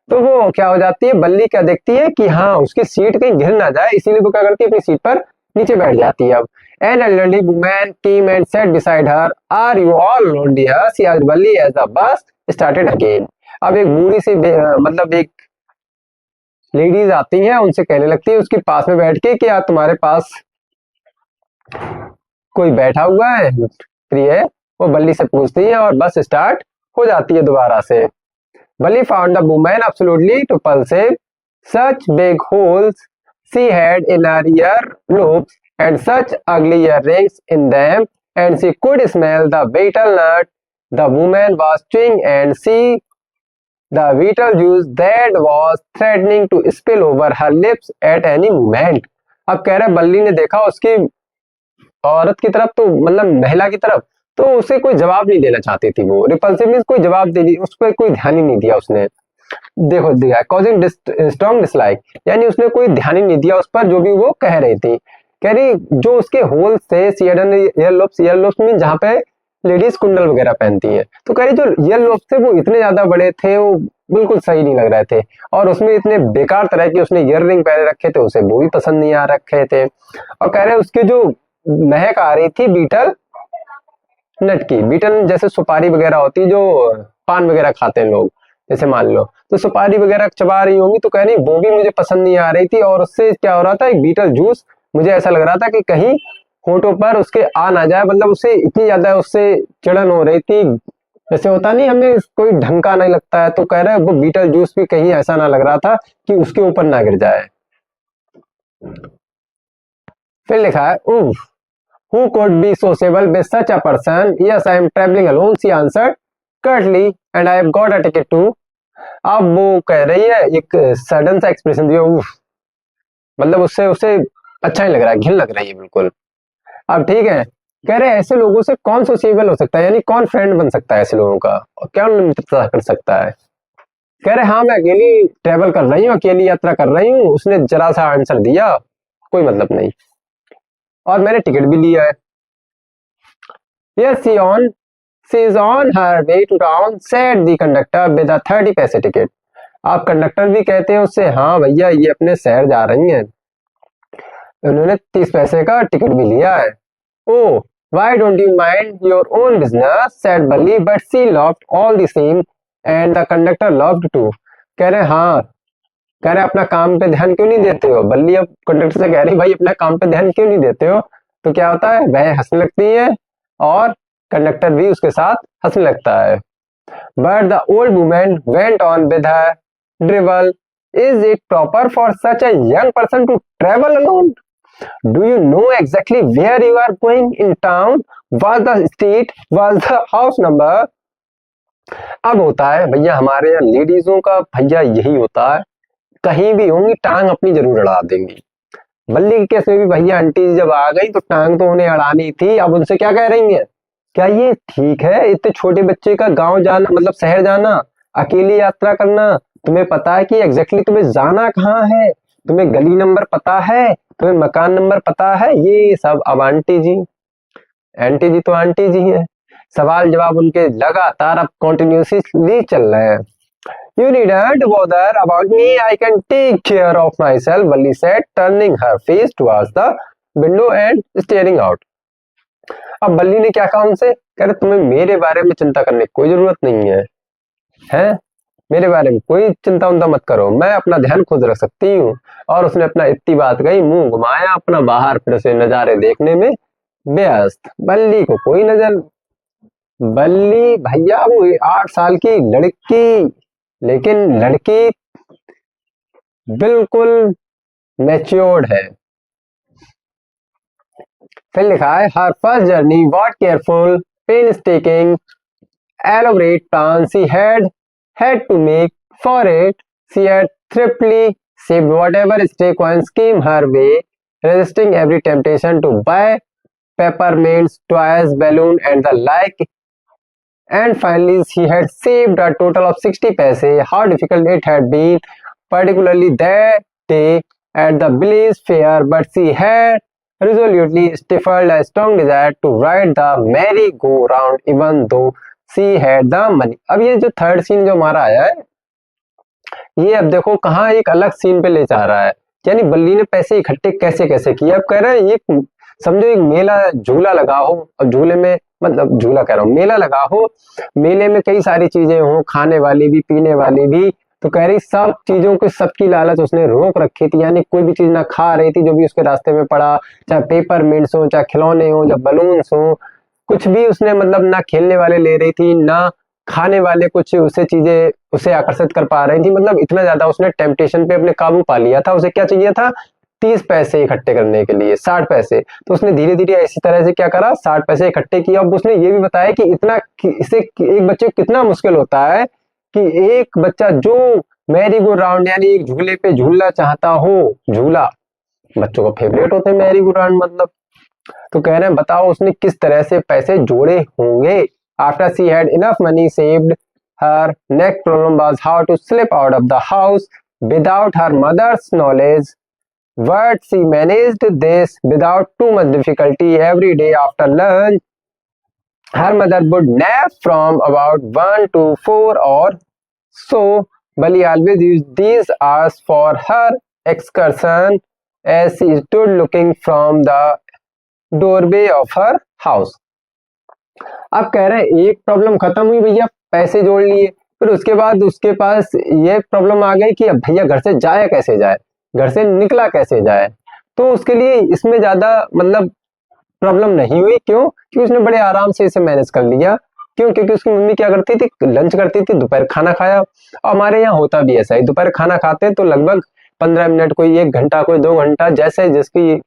[SPEAKER 1] तो वो क्या हो जाती है, बल्ली क्या देखती है कि हाँ उसकी सीट कहीं गिर ना जाए, इसीलिए वो क्या करती है अपनी सीट पर नीचे बैठ जाती है। अब an elderly woman came and sat beside her, are you all alone dear, she asked Balli as the bus started again. अब एक बूढ़ी सी मतलब एक लेडीज आती हैं, उनसे कहने लगती है उसके पास में बैठ के कि यार तुम्हारे पास कोई बैठा हुआ है फ्री है, वो बल्ली से पूछती है और बस स्टार्ट हो जाती है दोबारा से। Bully found the woman absolutely repulsive. Such big holes she had in her earlobes and such ugly earrings in them, and she could smell the betel nut the woman was chewing and see the betel juice that was threatening to spill over her lips at any moment. अब कह रहा है बल्ली ने देखा उसकी औरत की तरफ, तो मतलब महिला की तरफ, तो उसे कोई जवाब नहीं देना चाहती थी, वो रिपल्सिव मींस कोई जवाब देनी, उस पर कोई ध्यान ही नहीं दिया उसने। देखो दिया कॉजिंग स्ट्रॉन्ग डिसलाइक, यानी उसने कोई ध्यान ही नहीं दिया उस पर जो भी वो कह रही थी। कह रही जो उसके होल थे ईयरलोब्स मीन जहाँ पे लेडीज कुंडल वगैरह पहनती है, तो कह रही जो ईयरलोब्स थे वो इतने ज्यादा बड़े थे, वो बिल्कुल सही नहीं लग रहे थे। और उसमें इतने बेकार तरह के उसने ईयर रिंग पहने रखे थे, उसे वो भी पसंद नहीं आ रखे थे। और कह रहे उसकी जो महक आ रही थी बीटल नट की, बीटल जैसे सुपारी वगैरह होती जो पान वगैरह खाते हैं लोग, जैसे मान लो तो सुपारी वगैरह चबा रही होंगी, तो कह रही वो भी मुझे पसंद नहीं आ रही थी। और उससे क्या हो रहा था, एक बीटल जूस मुझे ऐसा लग रहा था कि कहीं होठों पर उसके आ ना जाए, मतलब उसे इतनी ज्यादा उससे चिड़न हो रही थी। जैसे होता नहीं, हमें कोई ढंग का नहीं लगता है, तो कह रहे वो बीटल जूस भी कहीं ऐसा ना लग रहा था कि उसके ऊपर ना गिर जाए। फिर लिखा है who could be sociable with such a person? Yes, I am traveling alone, she answered curtly, and I have got a ticket too. अब वो कह रही है, एक सडन सा एक्सप्रेशन दिया, उफ, मतलब उससे उसे अच्छा नहीं लग रहा है, घिन लग रही है बिल्कुल। अब ठीक है, कह रहे ऐसे लोगों से कौन सोशिएबल हो सकता है, यानी कौन फ्रेंड बन सकता है ऐसे लोगों का, और क्या मित्रता कर सकता है। कह रहे हाँ मैं अकेली ट्रेवल कर रही हूँ, अकेली यात्रा कर रही हूँ। उसने जरा सा आंसर दिया, कोई मतलब नहीं, और मैंने टिकट भी लिया है। Yes, she is on her way to town, said the conductor with a 30 पैसे टिकट। आप कंडक्टर भी कहते हैं उससे, हाँ भैया ये अपने शहर जा रही हैं, उन्होंने 30 पैसे का टिकट भी लिया है। Oh, why don't you mind your own business, said Balli, but she laughed all the same and the conductor laughed too। कह रहे हाँ, कह रहे अपना काम पे ध्यान क्यों नहीं देते हो। बल्ली अब कंडक्टर से कह रही भाई अपना काम पे ध्यान क्यों नहीं देते हो। तो क्या होता है, वह हंसने लगती है और कंडक्टर भी उसके साथ हंसने लगता है। But the old woman went on with her dribble, is it proper for such a young person to travel alone? Do you know exactly where you are going in town? Was the street, was the house number? अब होता है भैया हमारे यहाँ लेडीजों का भैया यही होता है, कहीं भी होंगी टांग अपनी जरूर अड़ा देंगी। बल्ली के केस में भी भैया आंटी जब आ गई तो टांग तो उन्हें अड़ानी थी। अब उनसे क्या कह रही हैं, क्या ये ठीक है इतने छोटे बच्चे का गांव जाना, मतलब शहर जाना, अकेली यात्रा करना? तुम्हें पता है कि एग्जैक्टली तुम्हें जाना कहाँ है, तुम्हें गली नंबर पता है, तुम्हें मकान नंबर पता है? ये सब अब आंटी जी, आंटी जी तो आंटी जी है। सवाल जवाब उनके लगातार अब कंटिन्यूसली चल रहे हैं। You needn't bother about me, I can take care of myself, Valli said, turning her face towards the window and staring out. अब बल्ली ने क्या कहा उनसे, कह रहे तुम्हें मेरे बारे में चिंता करने की कोई जरूरत नहीं है, हैं? मेरे बारे में कोई चिंता उंता मत करो, मैं अपना ध्यान खुद रख सकती हूँ। और उसने अपना इतनी बात कही, मुंह घुमाया अपना बाहर फिर से नजारे देखने में व्यस्त। बल्ली को कोई नजर, बल्ली भैया वो 8 साल की लड़की, लेकिन लड़की बिल्कुल मैच्योर्ड है। फिर लिखा है her first journey what careful painstaking elaborate plans she had to make for it. She had thriftily saved whatever stray coins came her way, resisting every temptation to buy peppermints, toys, balloon and the like. And finally she had saved a total of 60 paise. How difficult it had been, particularly that day at the village fair, but she had resolutely stifled a strong desire to ride the merry-go-round even though she had the money। अब ये जो third scene जो हमारा आया है, ये अब देखो कहाँ एक अलग सीन पे ले जा रहा है। यानी बल्ली ने पैसे इकट्ठे कैसे कैसे किए। अब कह रहे हैं ये समझो एक मेला झूला लगा हो, अब झूले में, मतलब झूला कह रहा हूँ, मेला लगा हो, मेले में कई सारी चीजें हो, खाने वाली भी पीने वाली भी। तो कह रही सब चीजों की सबकी लालच उसने रोक रखी थी, यानी कोई भी चीज ना खा रही थी जो भी उसके रास्ते में पड़ा, चाहे पेपर मिंट्स हो, चाहे खिलौने हो, चाहे बलून्स हो, कुछ भी उसने मतलब ना खेलने वाले ले रही थी, ना खाने वाले कुछ उसे चीजें उसे आकर्षित कर पा रही थी। मतलब इतना ज्यादा उसने टेम्पटेशन पे अपने काबू पा लिया था। उसे क्या चाहिए था, 30 पैसे इकट्ठे करने के लिए 60 पैसे। तो उसने धीरे धीरे इसी तरह से क्या करा, 60 पैसे इकट्ठे किए। अब उसने ये भी बताया कि इतना इसे एक बच्चे को कितना मुश्किल होता है कि एक बच्चा जो मैरी गो राउंड यानी एक झूले पे झूलना चाहता हो, झूला बच्चों का फेवरेट होता है मैरी गो राउंड, मतलब। तो कह रहे हैं बताओ उसने किस तरह से पैसे जोड़े होंगे। After she had enough money saved, her next problem was how to slip out of the house without her mother's knowledge. But she managed this without too much difficulty. Every day after lunch, her mother would nap from about 1 to 4 or so, Bali always used these hours for her excursion as she stood looking from the doorway of her house. अब कह रहे हैं एक problem खत्म हुई भैया, पैसे जोड़ लिए, फिर उसके बाद उसके पास ये प्रॉब्लम आ गई कि अब भैया घर से जाए कैसे जाए, घर से निकला कैसे जाए। तो उसके लिए इसमें ज्यादा मतलब प्रॉब्लम नहीं हुई। क्यों? क्योंकि उसने बड़े आराम से इसे मैनेज कर लिया। क्यों? क्योंकि उसकी मम्मी क्या करती थी, लंच करती थी, दोपहर खाना खाया। और हमारे यहाँ होता भी ऐसा ही, दोपहर खाना खाते हैं तो लगभग 15 मिनट, कोई 1 घंटा, कोई 2 घंटा, जैसे जिसकी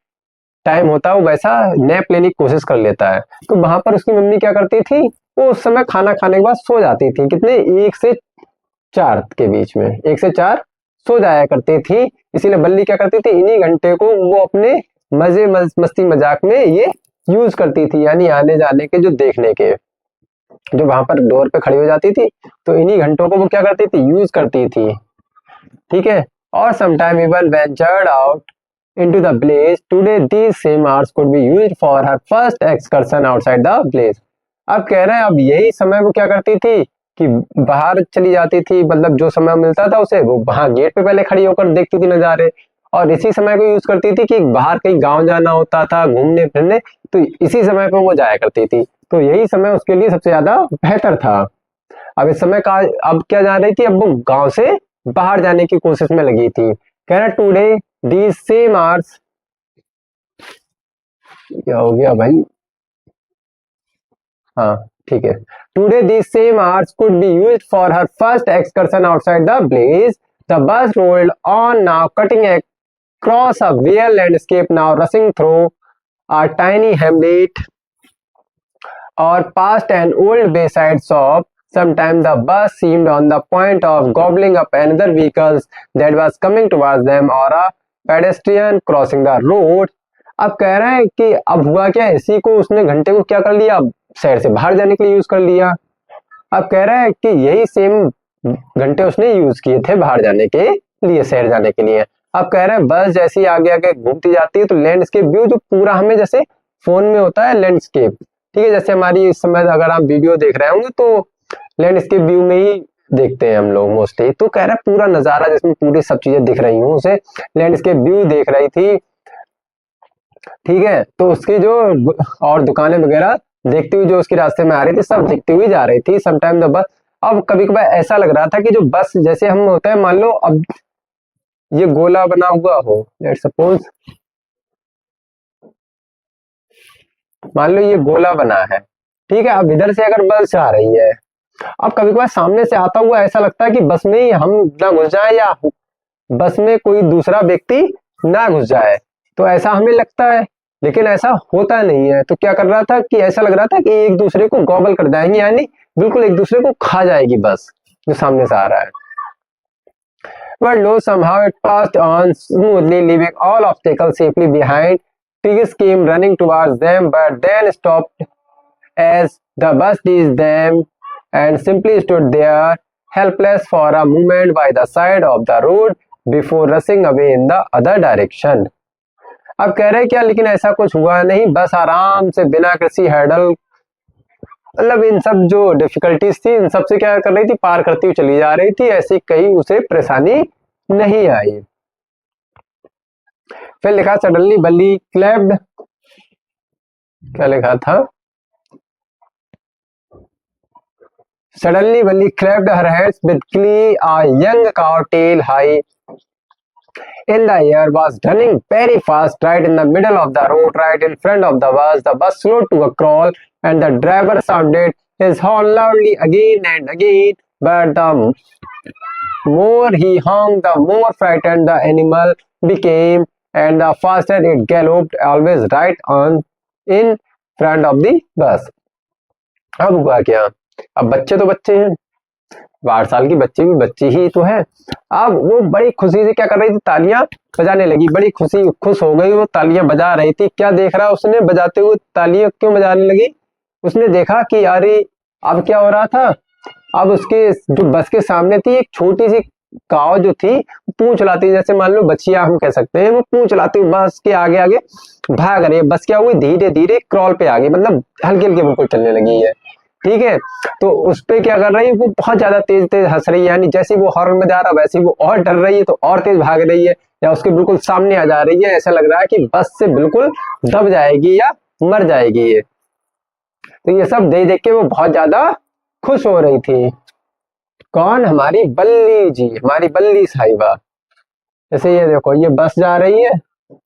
[SPEAKER 1] टाइम होता है वो वैसा नैप लेने की कोशिश कर लेता है। तो वहां पर उसकी मम्मी क्या करती थी, वो उस समय खाना खाने के बाद सो जाती थी। कितने? 1 से 4 के बीच में, 1 से 4 सो जाया करती थी। इसीलिए बल्ली क्या करती थी, इन्हीं घंटे को वो अपने मजे मस्ती मजाक में ये यूज करती थी, यानी आने जाने के जो देखने के, जो वहां पर डोर पे खड़ी हो जाती थी, तो इन्हीं घंटों को वो क्या करती थी, यूज करती थी। ठीक है। और sometime even ventured out into the blaze. Today these same hours could be used for her first excursion outside the blaze. अब कह रहे हैं अब यही समय वो क्या करती थी कि बाहर चली जाती थी, मतलब जो समय मिलता था उसे वो वहां गेट पे पहले खड़ी होकर देखती थी नजारे, और इसी समय को यूज करती थी कि बाहर कहीं गांव जाना होता था घूमने फिरने, तो इसी समय पे वो जाया करती थी। तो यही समय उसके लिए सबसे ज्यादा बेहतर था। अब इस समय का अब क्या जा रही थी, अब वो गांव से बाहर जाने की कोशिश में लगी थी। कह रहा टूडे दीज सेम आवर्स, क्या हो गया भाई, हाँ ठीक है। Today these same hours could be used for her first excursion outside the blaze. The bus rolled on now cutting across a bare landscape, now rushing through a tiny hamlet or past an old bayside shop. Sometimes the bus seemed on the point of gobbling up another vehicle that was coming towards them or a pedestrian crossing the road. अब कह रहे हैं कि अब हुआ क्या, इसी को उसने घंटे को क्या कर लिया, अब शहर से बाहर जाने के लिए यूज कर लिया। अब कह रहा है कि यही सेम घंटे उसने यूज किए थे बाहर जाने के लिए, शहर जाने के लिए। अब कह रहे हैं बस जैसे ही आगे आगे घूमती जाती है तो लैंडस्केप व्यू जो पूरा हमें जैसे फोन में होता है लैंडस्केप, ठीक है, जैसे हमारी इस समय अगर आप वीडियो देख रहे होंगे तो लैंडस्केप व्यू में ही देखते हैं हम लोग मोस्टली। तो कह रहा है पूरा नजारा जिसमें पूरी सब चीजें दिख रही हूँ, उसे लैंडस्केप व्यू देख रही थी। ठीक है। तो उसकी जो और दुकानें वगैरह देखती हुई जो उसके रास्ते में आ रही थी, सब दिखती हुई जा रही थी। समटाइम द बस, अब कभी कभार ऐसा लग रहा था कि जो बस जैसे हम होते हैं, मान लो अब ये गोला बना हुआ हो, लेट्स सपोज मान लो ये गोला बना है, ठीक है। अब इधर से अगर बस आ रही है, अब कभी कभार सामने से आता हुआ ऐसा लगता है कि बस में ही हम ना घुस जाए या बस में कोई दूसरा व्यक्ति ना घुस जाए, तो ऐसा हमें लगता है, लेकिन ऐसा होता नहीं है। तो क्या कर रहा था कि ऐसा लग रहा था कि एक दूसरे को गॉबल कर जाएंगे, यानी बिल्कुल एक दूसरे को खा जाएगी बस जो सामने से आ रहा है। But though somehow it passed on smoothly, leaving all obstacles safely behind. Tiggs came running towards them, but then stopped as the bus reached them and simply stood there, helpless for a moment by the side of the road before rushing away in the other direction. अब कह रहे क्या, लेकिन ऐसा कुछ हुआ नहीं, बस आराम से बिना किसी हर्डल, मतलब इन सब जो डिफिकल्टीज थी इन सबसे क्या कर रही थी, पार करती हुई चली जा रही थी, ऐसी कहीं उसे परेशानी नहीं आई। फिर लिखा सडनली बल्ली क्लैप्ड, क्या लिखा था, सडनली बल्ली clapped her hands with glee, a young cow tail high in the air was running very fast right in the middle of the road, right in front of the bus. The bus slowed to a crawl and the driver sounded his horn loudly again and again, but the more he honked, the more frightened the animal became, and the faster it galloped, always right on in front of the bus. अब हुआ क्या, अब बच्चे तो बच्चे हैं, 8 साल की बच्ची भी बच्ची ही तो है। अब वो बड़ी खुशी से क्या कर रही थी, तालियां बजाने लगी, बड़ी खुश हो गई, वो तालियां बजा रही थी। क्या देख रहा उसने बजाते हुए तालियां क्यों बजाने लगी, उसने देखा कि अरे अब क्या हो रहा था, अब उसके जो बस के सामने थी एक छोटी सी काव जो थी, पूंछ लाती, जैसे मान लो बछिया हम कह सकते हैं, वो पूंछ लाती बस के आगे आगे भाग रही है। बस क्या हुई, धीरे धीरे क्रॉल पे आ गई, मतलब हल्के हल्के बिल्कुल चलने लगी है। ठीक है। तो उस पे क्या कर रही है, वो बहुत ज्यादा तेज तेज हंस रही है, यानी जैसे वो हॉर्न में जा रहा वैसे वो और डर रही है तो और तेज भाग रही है, या उसके बिल्कुल सामने आ जा रही है, ऐसा लग रहा है कि बस से बिल्कुल दब जाएगी या मर जाएगी ये। तो ये सब देख देख के वो बहुत ज्यादा खुश हो रही थी। कौन? हमारी बल्ली जी, हमारी बल्ली साहिबा। जैसे ये देखो, ये बस जा रही है,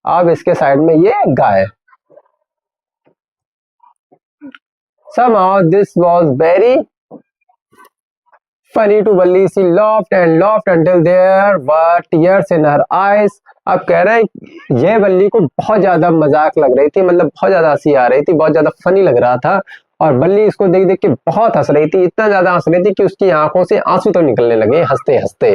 [SPEAKER 1] अब इसके साइड में ये गाय। Somehow this was very funny to Balli. She laughed and laughed until there were tears in her eyes. अब कह रहे हैं ये बल्ली को बहुत ज्यादा मजाक लग रही थी, मतलब बहुत ज्यादा हंसी आ रही थी, बहुत ज्यादा फनी लग रहा था, और बल्ली इसको देख देख के बहुत हंस रही थी, इतना ज्यादा हंस रही थी कि उसकी आंखों से आंसू तो निकलने लगे हंसते हंसते।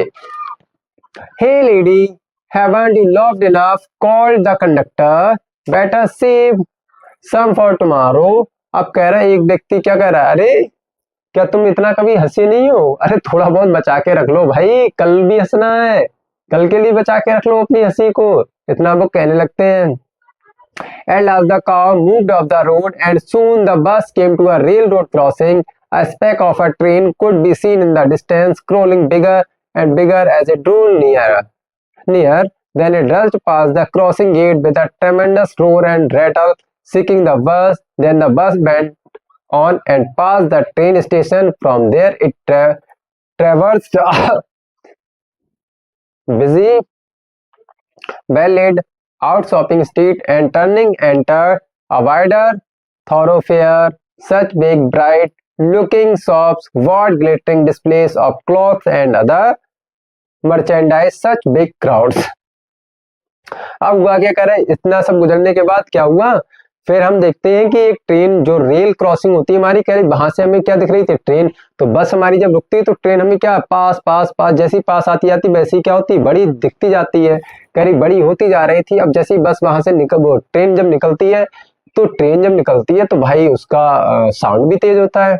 [SPEAKER 1] Hey lady, haven't you laughed enough? Called the conductor. Better save some for tomorrow. अब कह रहा है एक व्यक्ति, क्या कह रहा है, अरे क्या तुम इतना कभी हंसी नहीं हो? अरे थोड़ा बहुत बचा के रख लो भाई, कल भी हंसना है, कल के लिए बचा के रख लो अपनी हंसी को, इतना वो कहने लगते हैं। At last the car moved off the road and soon the bus came to a railroad crossing. A speck of a train could be seen in the distance, growing bigger and bigger as it drew near. Then it rushed past the crossing gate with a tremendous roar and rattle, seeking the bus. Then the bus bent on and passed the train station. From there it traversed a busy, well-lit out shopping street and turning entered a wider thoroughfare. Such big, bright looking shops, what glittering displays of clothes and other merchandise, such big crowds. अब हुआ क्या, करे इतना सब गुजरने के बाद क्या हुआ, फिर हम देखते हैं कि एक ट्रेन जो रेल क्रॉसिंग होती है हमारी, कह रही वहां से हमें क्या दिख रही थी, ट्रेन। तो बस हमारी जब रुकती है तो ट्रेन हमें क्या पास पास पास, जैसी पास आती जाती वैसी क्या होती, बड़ी दिखती जाती है, कह रही बड़ी होती जा रही थी। अब जैसी बस वहां से वो ट्रेन जब निकलती है, तो ट्रेन जब निकलती है तो भाई उसका साउंड भी तेज होता है,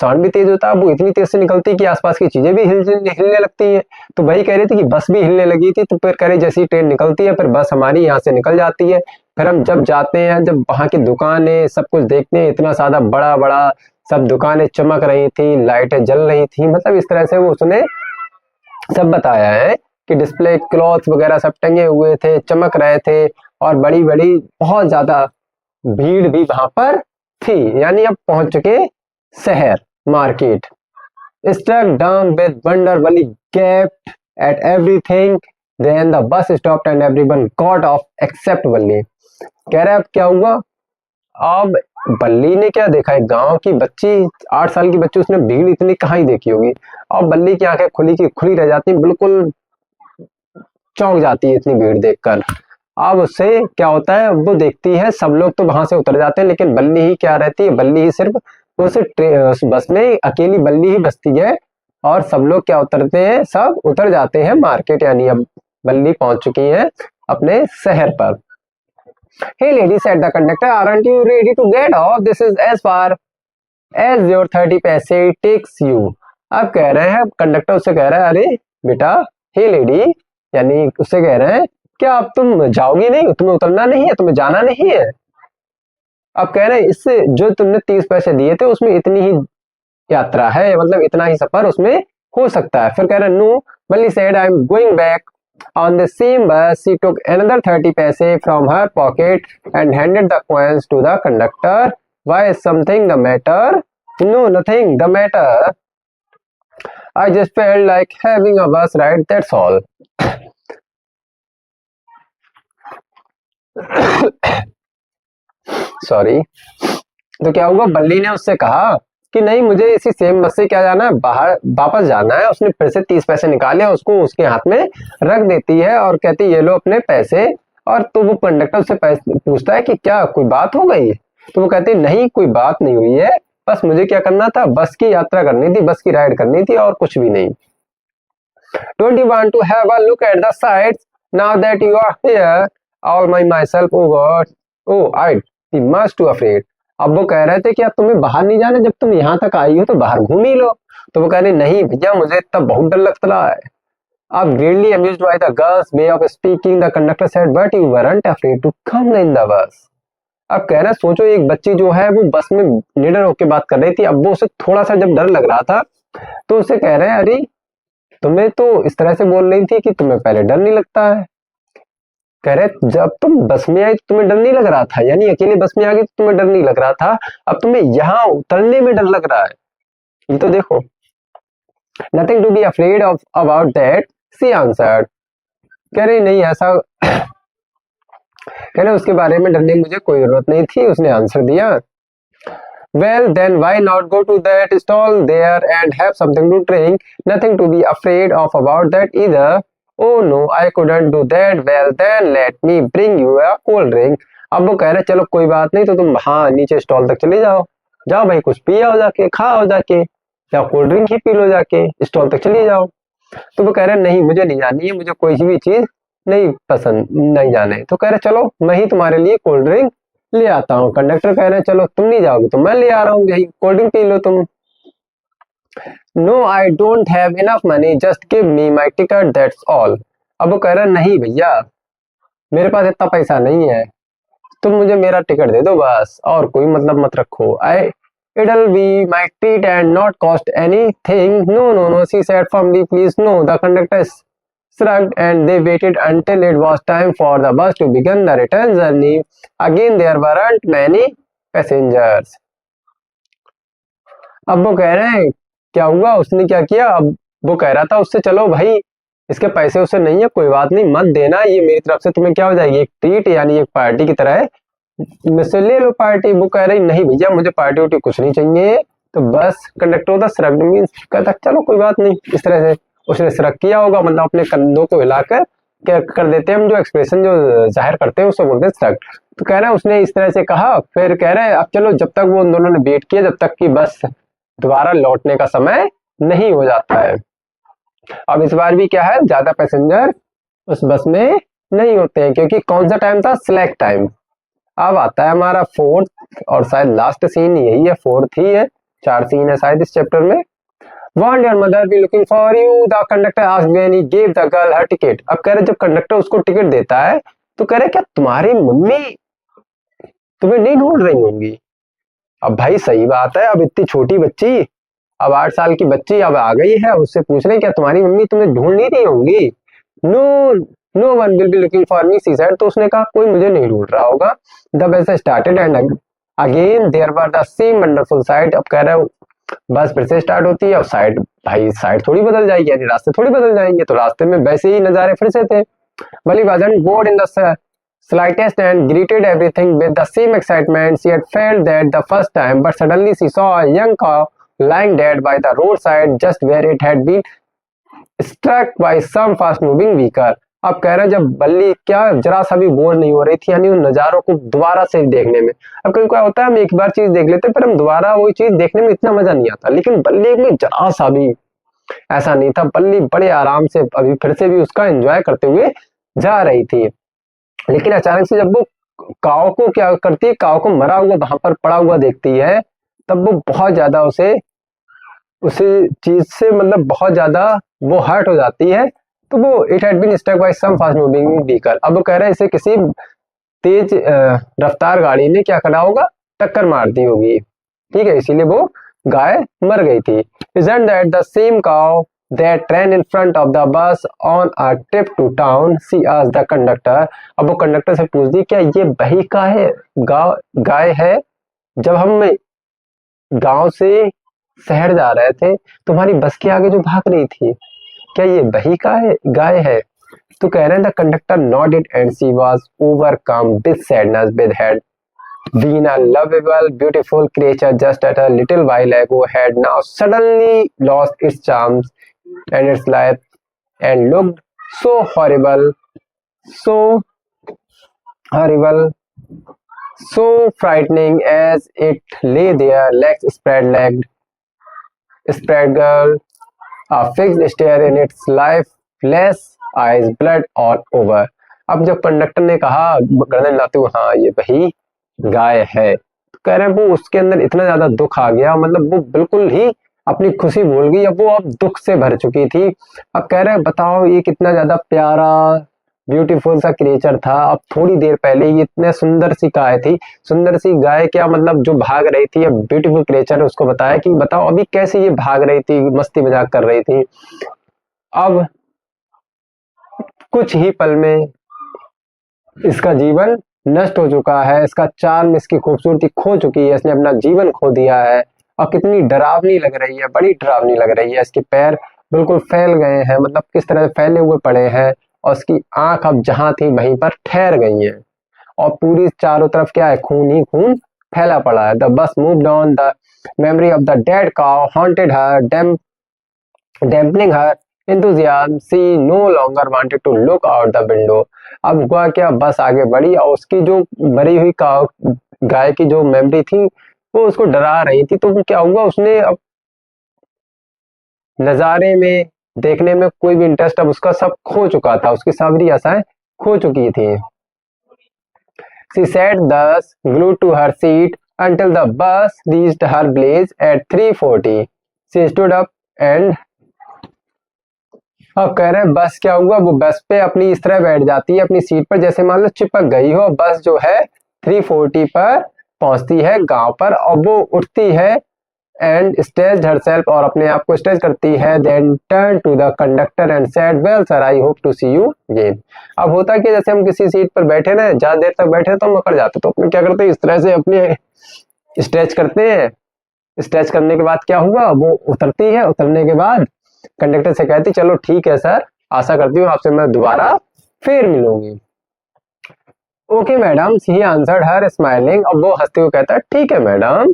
[SPEAKER 1] साउंड भी तेज होता है, वो इतनी तेज से निकलती है कि आसपास की चीजें भी हिलने लगती हैं। तो वही कह रही थी कि बस भी हिलने लगी थी। तो फिर कह रही जैसी ट्रेन निकलती है फिर बस हमारी यहाँ से निकल जाती है। फिर हम जब जाते हैं, जब वहां की दुकानें सब कुछ देखते हैं, इतना ज्यादा बड़ा बड़ा सब दुकानें चमक रही थी, लाइटें जल रही थी, मतलब इस तरह से वो उसने सब बताया है कि डिस्प्ले क्लॉथ वगैरह सब टंगे हुए थे, चमक रहे थे, और बड़ी बड़ी बहुत ज्यादा भीड़ भी वहां पर थी। यानी अब पहुंच चुके शहर, market. Struck dumb with wonder, Wally gaped at everything. Then the bus stopped and everyone got off except Wally. कह रहा है अब क्या हुआ, अब बल्ली ने क्या देखा, एक गांव की बच्ची, 8 साल की बच्ची, उसने भीड़ इतनी कहाँ ही देखी होगी। अब बल्ली की आंखें खुली की खुली रह जाती, बिल्कुल चौंक जाती है इतनी भीड़ देखकर। अब उससे क्या होता है, वो देखती है सब लोग तो वहां से उतर जाते हैं, लेकिन बल्ली ही क्या रहती है, बल्ली ही सिर्फ उस बस में अकेली बल्ली ही बसती है, और सब लोग क्या उतरते हैं, सब उतर जाते हैं मार्केट, यानी अब बल्ली पहुंच चुकी है अपने शहर पर। Hey lady, said the conductor, aren't you ready to get off? This is as far as your 30 पैसे takes you. अब कह रहे हैं, कंडक्टर उससे कह रहा है, अरे बेटा, हे लेडी, यानी उससे कह रहे हैं क्या अब तुम जाओगी नहीं, तुम्हें उतरना नहीं है, तुम्हें जाना नहीं है। अब कह रहे हैं इससे जो तुमने 30 पैसे दिए थे उसमें इतनी ही यात्रा है, मतलब इतना ही सफर उसमें हो सकता है। फिर कह रहे नो, बल्ली said I am going back on the same bus. She took another 30 paise from her pocket and handed the coins to the conductor. Why, is something the matter? No, nothing the matter. I just felt like having a bus ride, that's all. Sorry. तो क्या हुआ, बल्ली ने उससे कहा कि नहीं, मुझे इसी सेम बस से क्या जाना है, बाहर वापस जाना है। उसने फिर से 30 पैसे निकाले, उसको उसके हाथ में रख देती है और कहती ये लो अपने पैसे। और तो वो कंडक्टर उससे पूछता है कि क्या कोई बात हो गई, तो वो कहती नहीं कोई बात नहीं हुई है, बस मुझे क्या करना था, बस की यात्रा करनी थी, बस की राइड करनी थी और कुछ भी नहीं। Don't you want to have a look at the sights now that you are here? All by myself, oh God, oh I'd be much too afraid. अब वो कह रहे थे कि अब तुम्हें बाहर नहीं जाना, जब तुम यहाँ तक आई हो तो बाहर घूम ही लो। तो वो कह रहे नहीं भैया, मुझे इतना बहुत डर लगता रहा है। अब greatly amused by the girl's way of speaking, the conductor said, "But you weren't afraid to come in the bus." अब कह रहा है सोचो एक बच्ची जो है वो बस में निडर होकर बात कर रही थी, अब वो उसे थोड़ा सा जब डर लग रहा था तो उसे कह रहे हैं अरे तुम्हें तो इस तरह से बोल रही थी कि तुम्हें पहले डर नहीं लगता है। कह रहे जब तुम बस में आई तो तुम्हें डर नहीं लग रहा था, यानी अकेले बस में आ गई तो तुम्हें डर नहीं लग रहा था, अब तुम्हें यहाँ उतरने में डर लग रहा है। ये तो देखो। Nothing to be afraid of about that she answered. कह रही नहीं ऐसा कह रहे उसके बारे में डरने की मुझे कोई जरूरत नहीं थी, उसने आंसर दिया। Well, then why not go to that stall there and have something to drink? Nothing to be afraid of about that either. Oh no, I couldn't do that. Well, then let me bring you a cold drink. अब वो कह रहे चलो कोई बात नहीं, तो तुम हाँ नीचे स्टॉल तक चले जाओ, जाओ भाई कुछ पी आओ जाके, खाओ जाके, या कोल्ड ड्रिंक ही पी लो जाके, स्टॉल तक चले जाओ। तो वो कह रहे नहीं मुझे नहीं जानी है, मुझे कोई भी चीज नहीं पसंद, नहीं जाने। तो कह रहे चलो मैं ही तुम्हारे लिए कोल्ड ड्रिंक ले आता हूँ। कंडक्टर कह रहे हैं चलो तुम नहीं जाओगे तो मैं ले आ रहा हूँ, यही कोल्ड ड्रिंक पी लो तुम। No I don't have enough money, just give me my ticket that's all. अब वो कह रहे हैं नहीं भैया मेरे पास इतना पैसा नहीं है, तुम मुझे मेरा टिकट दे दो बस, और कोई मतलब मत रखो। आई it'll be my treat and not cost anything. No, no, no, she said firmly, please no. The conductor shrugged and they waited until it was time for the bus to begin the return journey. Again there weren't many passengers. अब वो कह रहे हैं क्या हुआ, उसने क्या किया, अब वो कह रहा था उससे चलो भाई इसके पैसे उससे नहीं है, कोई बात नहीं मत देना, ये मेरी तरफ से तुम्हें क्या हो जाएगी एक ट्रीट, यानी एक पार्टी की तरह है, मुझसे ले लो पार्टी। वो कह रही नहीं भैया मुझे पार्टी उर्टी कुछ नहीं चाहिए। तो बस कंडक्टर था श्रग मीन्स कहता चलो कोई बात नहीं, इस तरह से उसने श्रग किया होगा, मतलब अपने कंधों को हिलाकर क्या कर देते हैं हम, जो एक्सप्रेशन जो जाहिर करते हैं उसको बोलते हैं श्रग। तो कह रहे हैं उसने इस तरह से कहा, फिर कह रहे हैं अब चलो, जब तक वो उन दोनों ने वेट किया जब तक कि बस दोबारा लौटने का समय नहीं हो जाता है। अब इस बार भी क्या है ज्यादा पैसेंजर उस बस में नहीं होते हैं, क्योंकि कौन सा टाइम था, सिलेक्ट टाइम। अब आता है हमारा फोर्थ और शायद लास्ट सीन यही है, फोर्थ ही है, 4 सीन है शायद इस चैप्टर में। Won't your mother be looking for you? The conductor asked when he gave the girl her ticket. अब कह रहे जब कंडक्टर उसको टिकट देता है तो कह रहे क्या तुम्हारी मम्मी तुम्हें नहीं ढूंढ रही होंगी। अब भाई सही बात है, अब इतनी छोटी बच्ची, अब 8 साल की बच्ची अब आ गई है, उससे पूछ रहे क्या तुम्हारी मम्मी तुम्हें ढूंढ नहीं रही होंगी। No no one will be looking for me she said. तो उसने कहा कोई मुझे नहीं ढूंढ रहा होगा। The bus started and again there were the same wonderful sight. अब कह रहे हो बस फिर से स्टार्ट होती है, अब साइड भाई साइड थोड़ी बदल जाएगी, यानी रास्ते थोड़ी बदल जाएंगे, तो रास्ते में वैसे ही नजारे फिर से थे। Well, he wasn't bored in the slightest and greeted everything with the same excitement she had felt that the first time, but suddenly she saw a young cow lying dead by the roadside just where it had been struck by some fast moving vehicle. अब कह रहे हैं जब बल्ली क्या जरा सा भी बोर नहीं हो रही थी, यानी उन नजारों को दोबारा से देखने में। अब कभी क्या होता है हम एक बार चीज देख लेते हैं फिर हम दोबारा वही चीज देखने में इतना मजा नहीं आता, लेकिन बल्ली में जरा सा भी ऐसा नहीं था। बल्ली बड़े आराम से अभी फिर से भी उसका एंजॉय करते हुए जा रही थी। लेकिन अचानक से जब वो काव को क्या करती है, काव को मरा हुआ वहां पर पड़ा हुआ देखती है, तब वो बहुत ज्यादा उसी चीज से मतलब बहुत ज्यादा वो हर्ट हो जाती है। तो वो it had been struck by some fast moving vehicle. अब वो कह रहे हैं इसे किसी तेज रफ्तार गाड़ी ने क्या करा होगा, टक्कर मार दी होगी, ठीक है, इसीलिए वो गाय मर गई थी। Isn't that the same cow that ran in front of the bus on a trip to town? She asked the conductor. अब वो कंडक्टर से पूछती क्या ये वही गाय है जब हम गांव से शहर जा रहे थे तुम्हारी बस के आगे जो भाग रही थी, क्या ये वही गाय है। तो कह रहे हैं the conductor nodded and she was overcome with sadness with had been a lovable, beautiful creature just at a little while ago had now suddenly lost its charms and its life and looked so horrible, so frightening as it lay there, legs spread girl, a fixed stare in its lifeless eyes, blood all over. अब जब conductor ने कहा गर्दन हिलाते हुए हाँ ये वही गाय है, तो कह रहे हैं वो उसके अंदर इतना ज्यादा दुख आ गया, मतलब वो बिल्कुल ही अपनी खुशी भूल गई, अब वो अब दुख से भर चुकी थी। अब कह रहे हैं बताओ ये कितना ज्यादा प्यारा ब्यूटीफुल सा क्रिएचर था, अब थोड़ी देर पहले ये इतने सुंदर सी गाय थी, सुंदर सी गाय क्या मतलब जो भाग रही थी, अब ब्यूटीफुल क्रिएचर ने उसको बताया कि बताओ अभी कैसे ये भाग रही थी, मस्ती मजाक कर रही थी। अब कुछ ही पल में इसका जीवन नष्ट हो चुका है, इसका चार्म, इसकी खूबसूरती खो चुकी है, इसने अपना जीवन खो दिया है। और कितनी डरावनी लग रही है, बड़ी डरावनी लग रही है। इसके पैर बिल्कुल फैल गए हैं, मतलब किस तरह से फैले हुए पड़े हैं, और उसकी आंख अब जहां थी वहीं पर ठहर गई है, और पूरी चारों तरफ क्या है, खून ही खून फैला पड़ा है। The bus moved on, the memory of the dead cow haunted her, dampening her enthusiasm, she no longer wanted to look out the window। अब हुआ क्या, बस आगे बढ़ी और उसकी जो मरी हुई गाय की जो मेमोरी थी वो उसको डरा रही थी। तो क्या हुआ, उसने अब नजारे में देखने में कोई भी इंटरेस्ट अब उसका सब खो चुका था, उसकी सारी आशाएं खो चुकी थी। She sat thus glued to her seat until the bus reached her place at 3:40। She stood up and अब कह रहे हैं बस क्या हुआ, वो बस पे अपनी इस तरह बैठ जाती है अपनी सीट पर, जैसे मान लो चिपक गई हो। बस जो है 3:40 पर पहुंचती है गांव पर, और वो उठती है एंड स्टेज हरसेल्फ, और अपने आप को स्टेज करती है। Then turn to the conductor and said well sir I hope to see you again. अब होता कि जैसे हम किसी सीट पर बैठे ना, ज्यादा देर तक बैठे तो हम अकड़ जाते, तो अपने क्या करते हैं, इस तरह से अपने स्ट्रेच करते हैं। स्ट्रेच करने के बाद क्या हुआ, वो उतरती है, उतरने के बाद कंडक्टर से कहती चलो ठीक है सर, आशा करती हूँ आपसे मैं दोबारा फिर मिलूंगी। Okay madam, he answered her smiling. अब वो हंसते हुए कहता है ठीक है madam,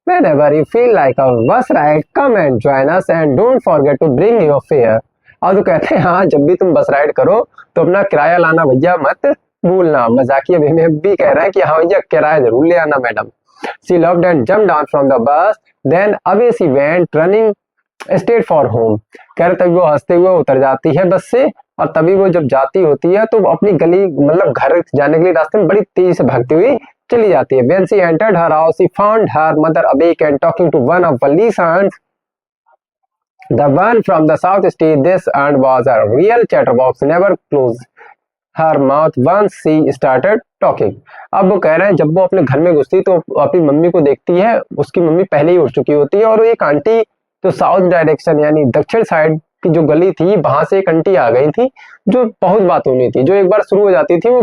[SPEAKER 1] whenever you feel like a bus ride come and join us and don't forget to bring your fare। और तो कहते हैं हाँ, जब भी तुम बस राइड करो तो अपना किराया लाना भैया मत भूलना। मजाकिया वे में भी कह रहा है कि हाँ भैया किराया जरूर ले आना madam. She loved and jumped down from the bus, then away she went running straight for home। कह रहे तभी वो हंसते हुए उतर जाती है बस से, और तभी वो जब जाती होती है तो अपनी गली मतलब घर जाने के लिए रास्ते में बड़ी तेजी से भागती हुई चली जाती है। When she entered her house, she found her mother awake and talking to one of Vali's aunts, the one from the south state। This aunt was a real chatterbox, never closed her mouth once she started talking। अब वो कह रहे हैं जब वो अपने घर में घुसती तो अपनी मम्मी को देखती है, उसकी मम्मी पहले ही उठ चुकी होती है, और एक आंटी तो साउथ डायरेक्शन यानी दक्षिण साइड की जो गली थी वहां से एक आंटी आ गई थी, जो बहुत बात होनी थी, जो एक बार शुरू हो जाती थी वो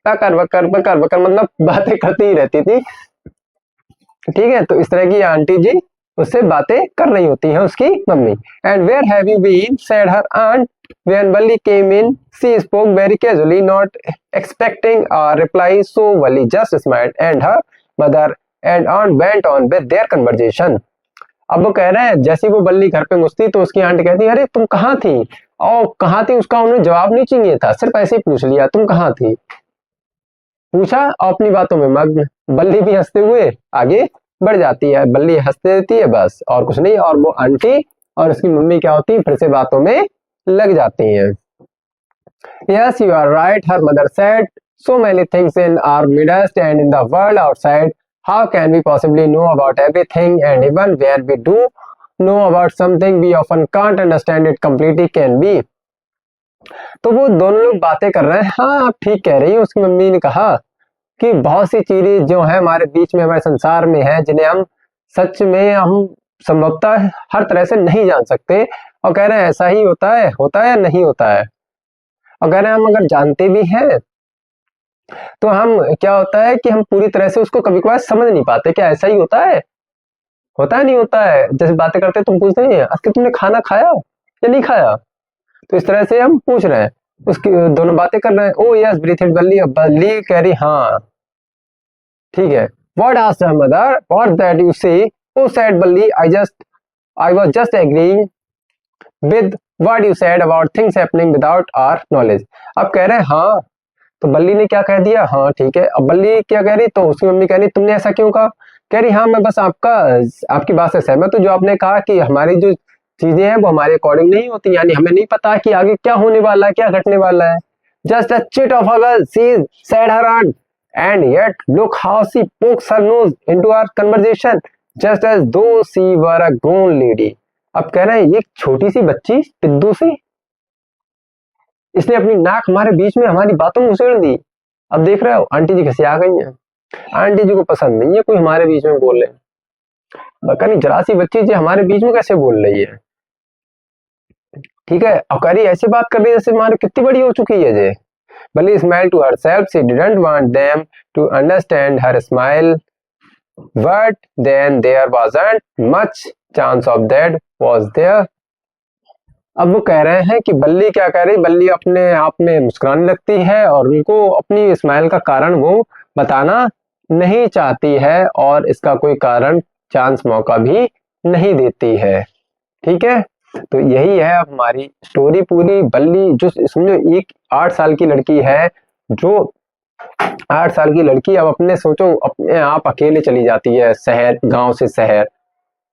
[SPEAKER 1] बकर बकर बकर बकर मतलब बातें करती ही रहती थी। ठीक है, तो इस तरह की आंटी जी उससे बातें कर रही होती हैं उसकी mummy. And where have you been said her aunt when Wali came in. She spoke very casually not expecting a reply, so Wali just smiled and her mother and aunt went on with their conversation। अब वो कह रहे हैं जैसे वो बल्ली घर पे घुसती तो उसकी आंटी कहती अरे तुम कहाँ थी, और कहाँ थी उसका उन्हें जवाब नहीं चाहिए था, सिर्फ ऐसे ही पूछ लिया तुम कहाँ थी, पूछा और अपनी बातों में मग्न। बल्ली भी हंसते हुए आगे बढ़ जाती है, बल्ली हंसते रहती है बस और कुछ नहीं, और वो आंटी और उसकी मम्मी क्या होती है फिर से बातों में लग जाती हैं। Yes you are right, her mother said, so many things in our midst and in the world outside, how can we possibly know about everything, and even where we do know about something we often can't understand it completely can be। तो वो दोनों लोग बातें कर रहे हैं, हाँ आप ठीक कह रही हैं, उसकी मम्मी ने कहा कि बहुत सी चीजें जो है हमारे बीच में हमारे संसार में है जिन्हें हम सच में हम संभवतः हर तरह से नहीं जान सकते, और कह रहे हैं ऐसा ही होता है या नहीं होता है। और कह रहे हैं हम अगर जानते भी हैं तो हम क्या होता है कि हम पूरी तरह से उसको कभी कभार समझ नहीं पाते, क्या ऐसा ही होता है नहीं होता है। जैसे बातें करते तुम पूछते नहीं है आज तुमने खाना खाया या नहीं खाया, तो इस तरह से हम पूछ रहे हैं, उसकी दोनों बातें कर रहे हैं। ओ यस ब्रीथ इट बल्ली, बल्ली कह रही हाँ ठीक है। What asked her mother, what that you say, oh said Balli, I was just agreeing with what you said about things happening without our knowledge. अब कह रहे हैं हाँ, तो बल्ली ने क्या कह दिया हाँ ठीक है। अब बल्ली क्या कह रही, तो उसकी मम्मी कह रही तुमने ऐसा क्यों कहा, कह रही हाँ मैं बस आपकी बात से सहमत हूँ, जो आपने कहा कि हमारी जो चीजें हैं वो हमारे अकॉर्डिंग नहीं होती, यानी हमें नहीं पता कि आगे क्या होने वाला है, क्या घटने वाला है। Just a chit of a girl she said her aunt, and yet look how she pokes her nose into our conversation just as though she were a grown lady। अब कह रहे हैं ये छोटी सी बच्ची पिद्दू सी इसने अपनी नाक हमारे बीच में हमारी बातों में उसेड़ दी। अब देख रहे हो आंटी जी कैसे आ गई हैं। आंटी जी को पसंद नहीं है कोई हमारे बीच में बोले। पता नहीं जरा सी बच्ची जी हमारे बीच में कैसे बोल रही है। ठीक है, अकारी ऐसी बात कर रही है जैसे हमारी कितनी बड़ी हो चुकी है जे। Bully smiled to herself. She didn't want them to understand her smile, but then there wasn't much chance of that, was there? अब वो कह रहे हैं कि बल्ली क्या कह रही, बल्ली अपने आप में मुस्कुराने लगती है और उनको अपनी स्माइल का कारण वो बताना नहीं चाहती है और इसका कोई कारण चांस मौका भी नहीं देती है। ठीक है, तो यही है अब हमारी स्टोरी पूरी। बल्ली जो समझो एक 8 साल की लड़की है, जो 8 साल की लड़की अब अपने सोचो अपने आप अकेले चली जाती है शहर, गांव से शहर,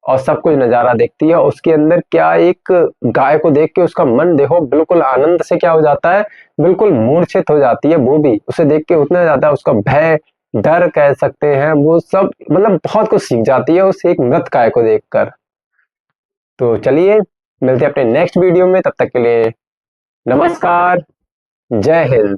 [SPEAKER 1] और सब कुछ नजारा देखती है। उसके अंदर क्या एक गाय को देख के उसका मन देखो बिल्कुल आनंद से क्या हो जाता है, बिल्कुल मूर्छित हो जाती है। वो भी उसे देख के उतना ज्यादा उसका भय, डर कह सकते हैं, वो सब मतलब बहुत कुछ सीख जाती है उस एक मृत गाय को देखकर। तो चलिए मिलते हैं अपने नेक्स्ट वीडियो में, तब तक के लिए नमस्कार, जय हिंद।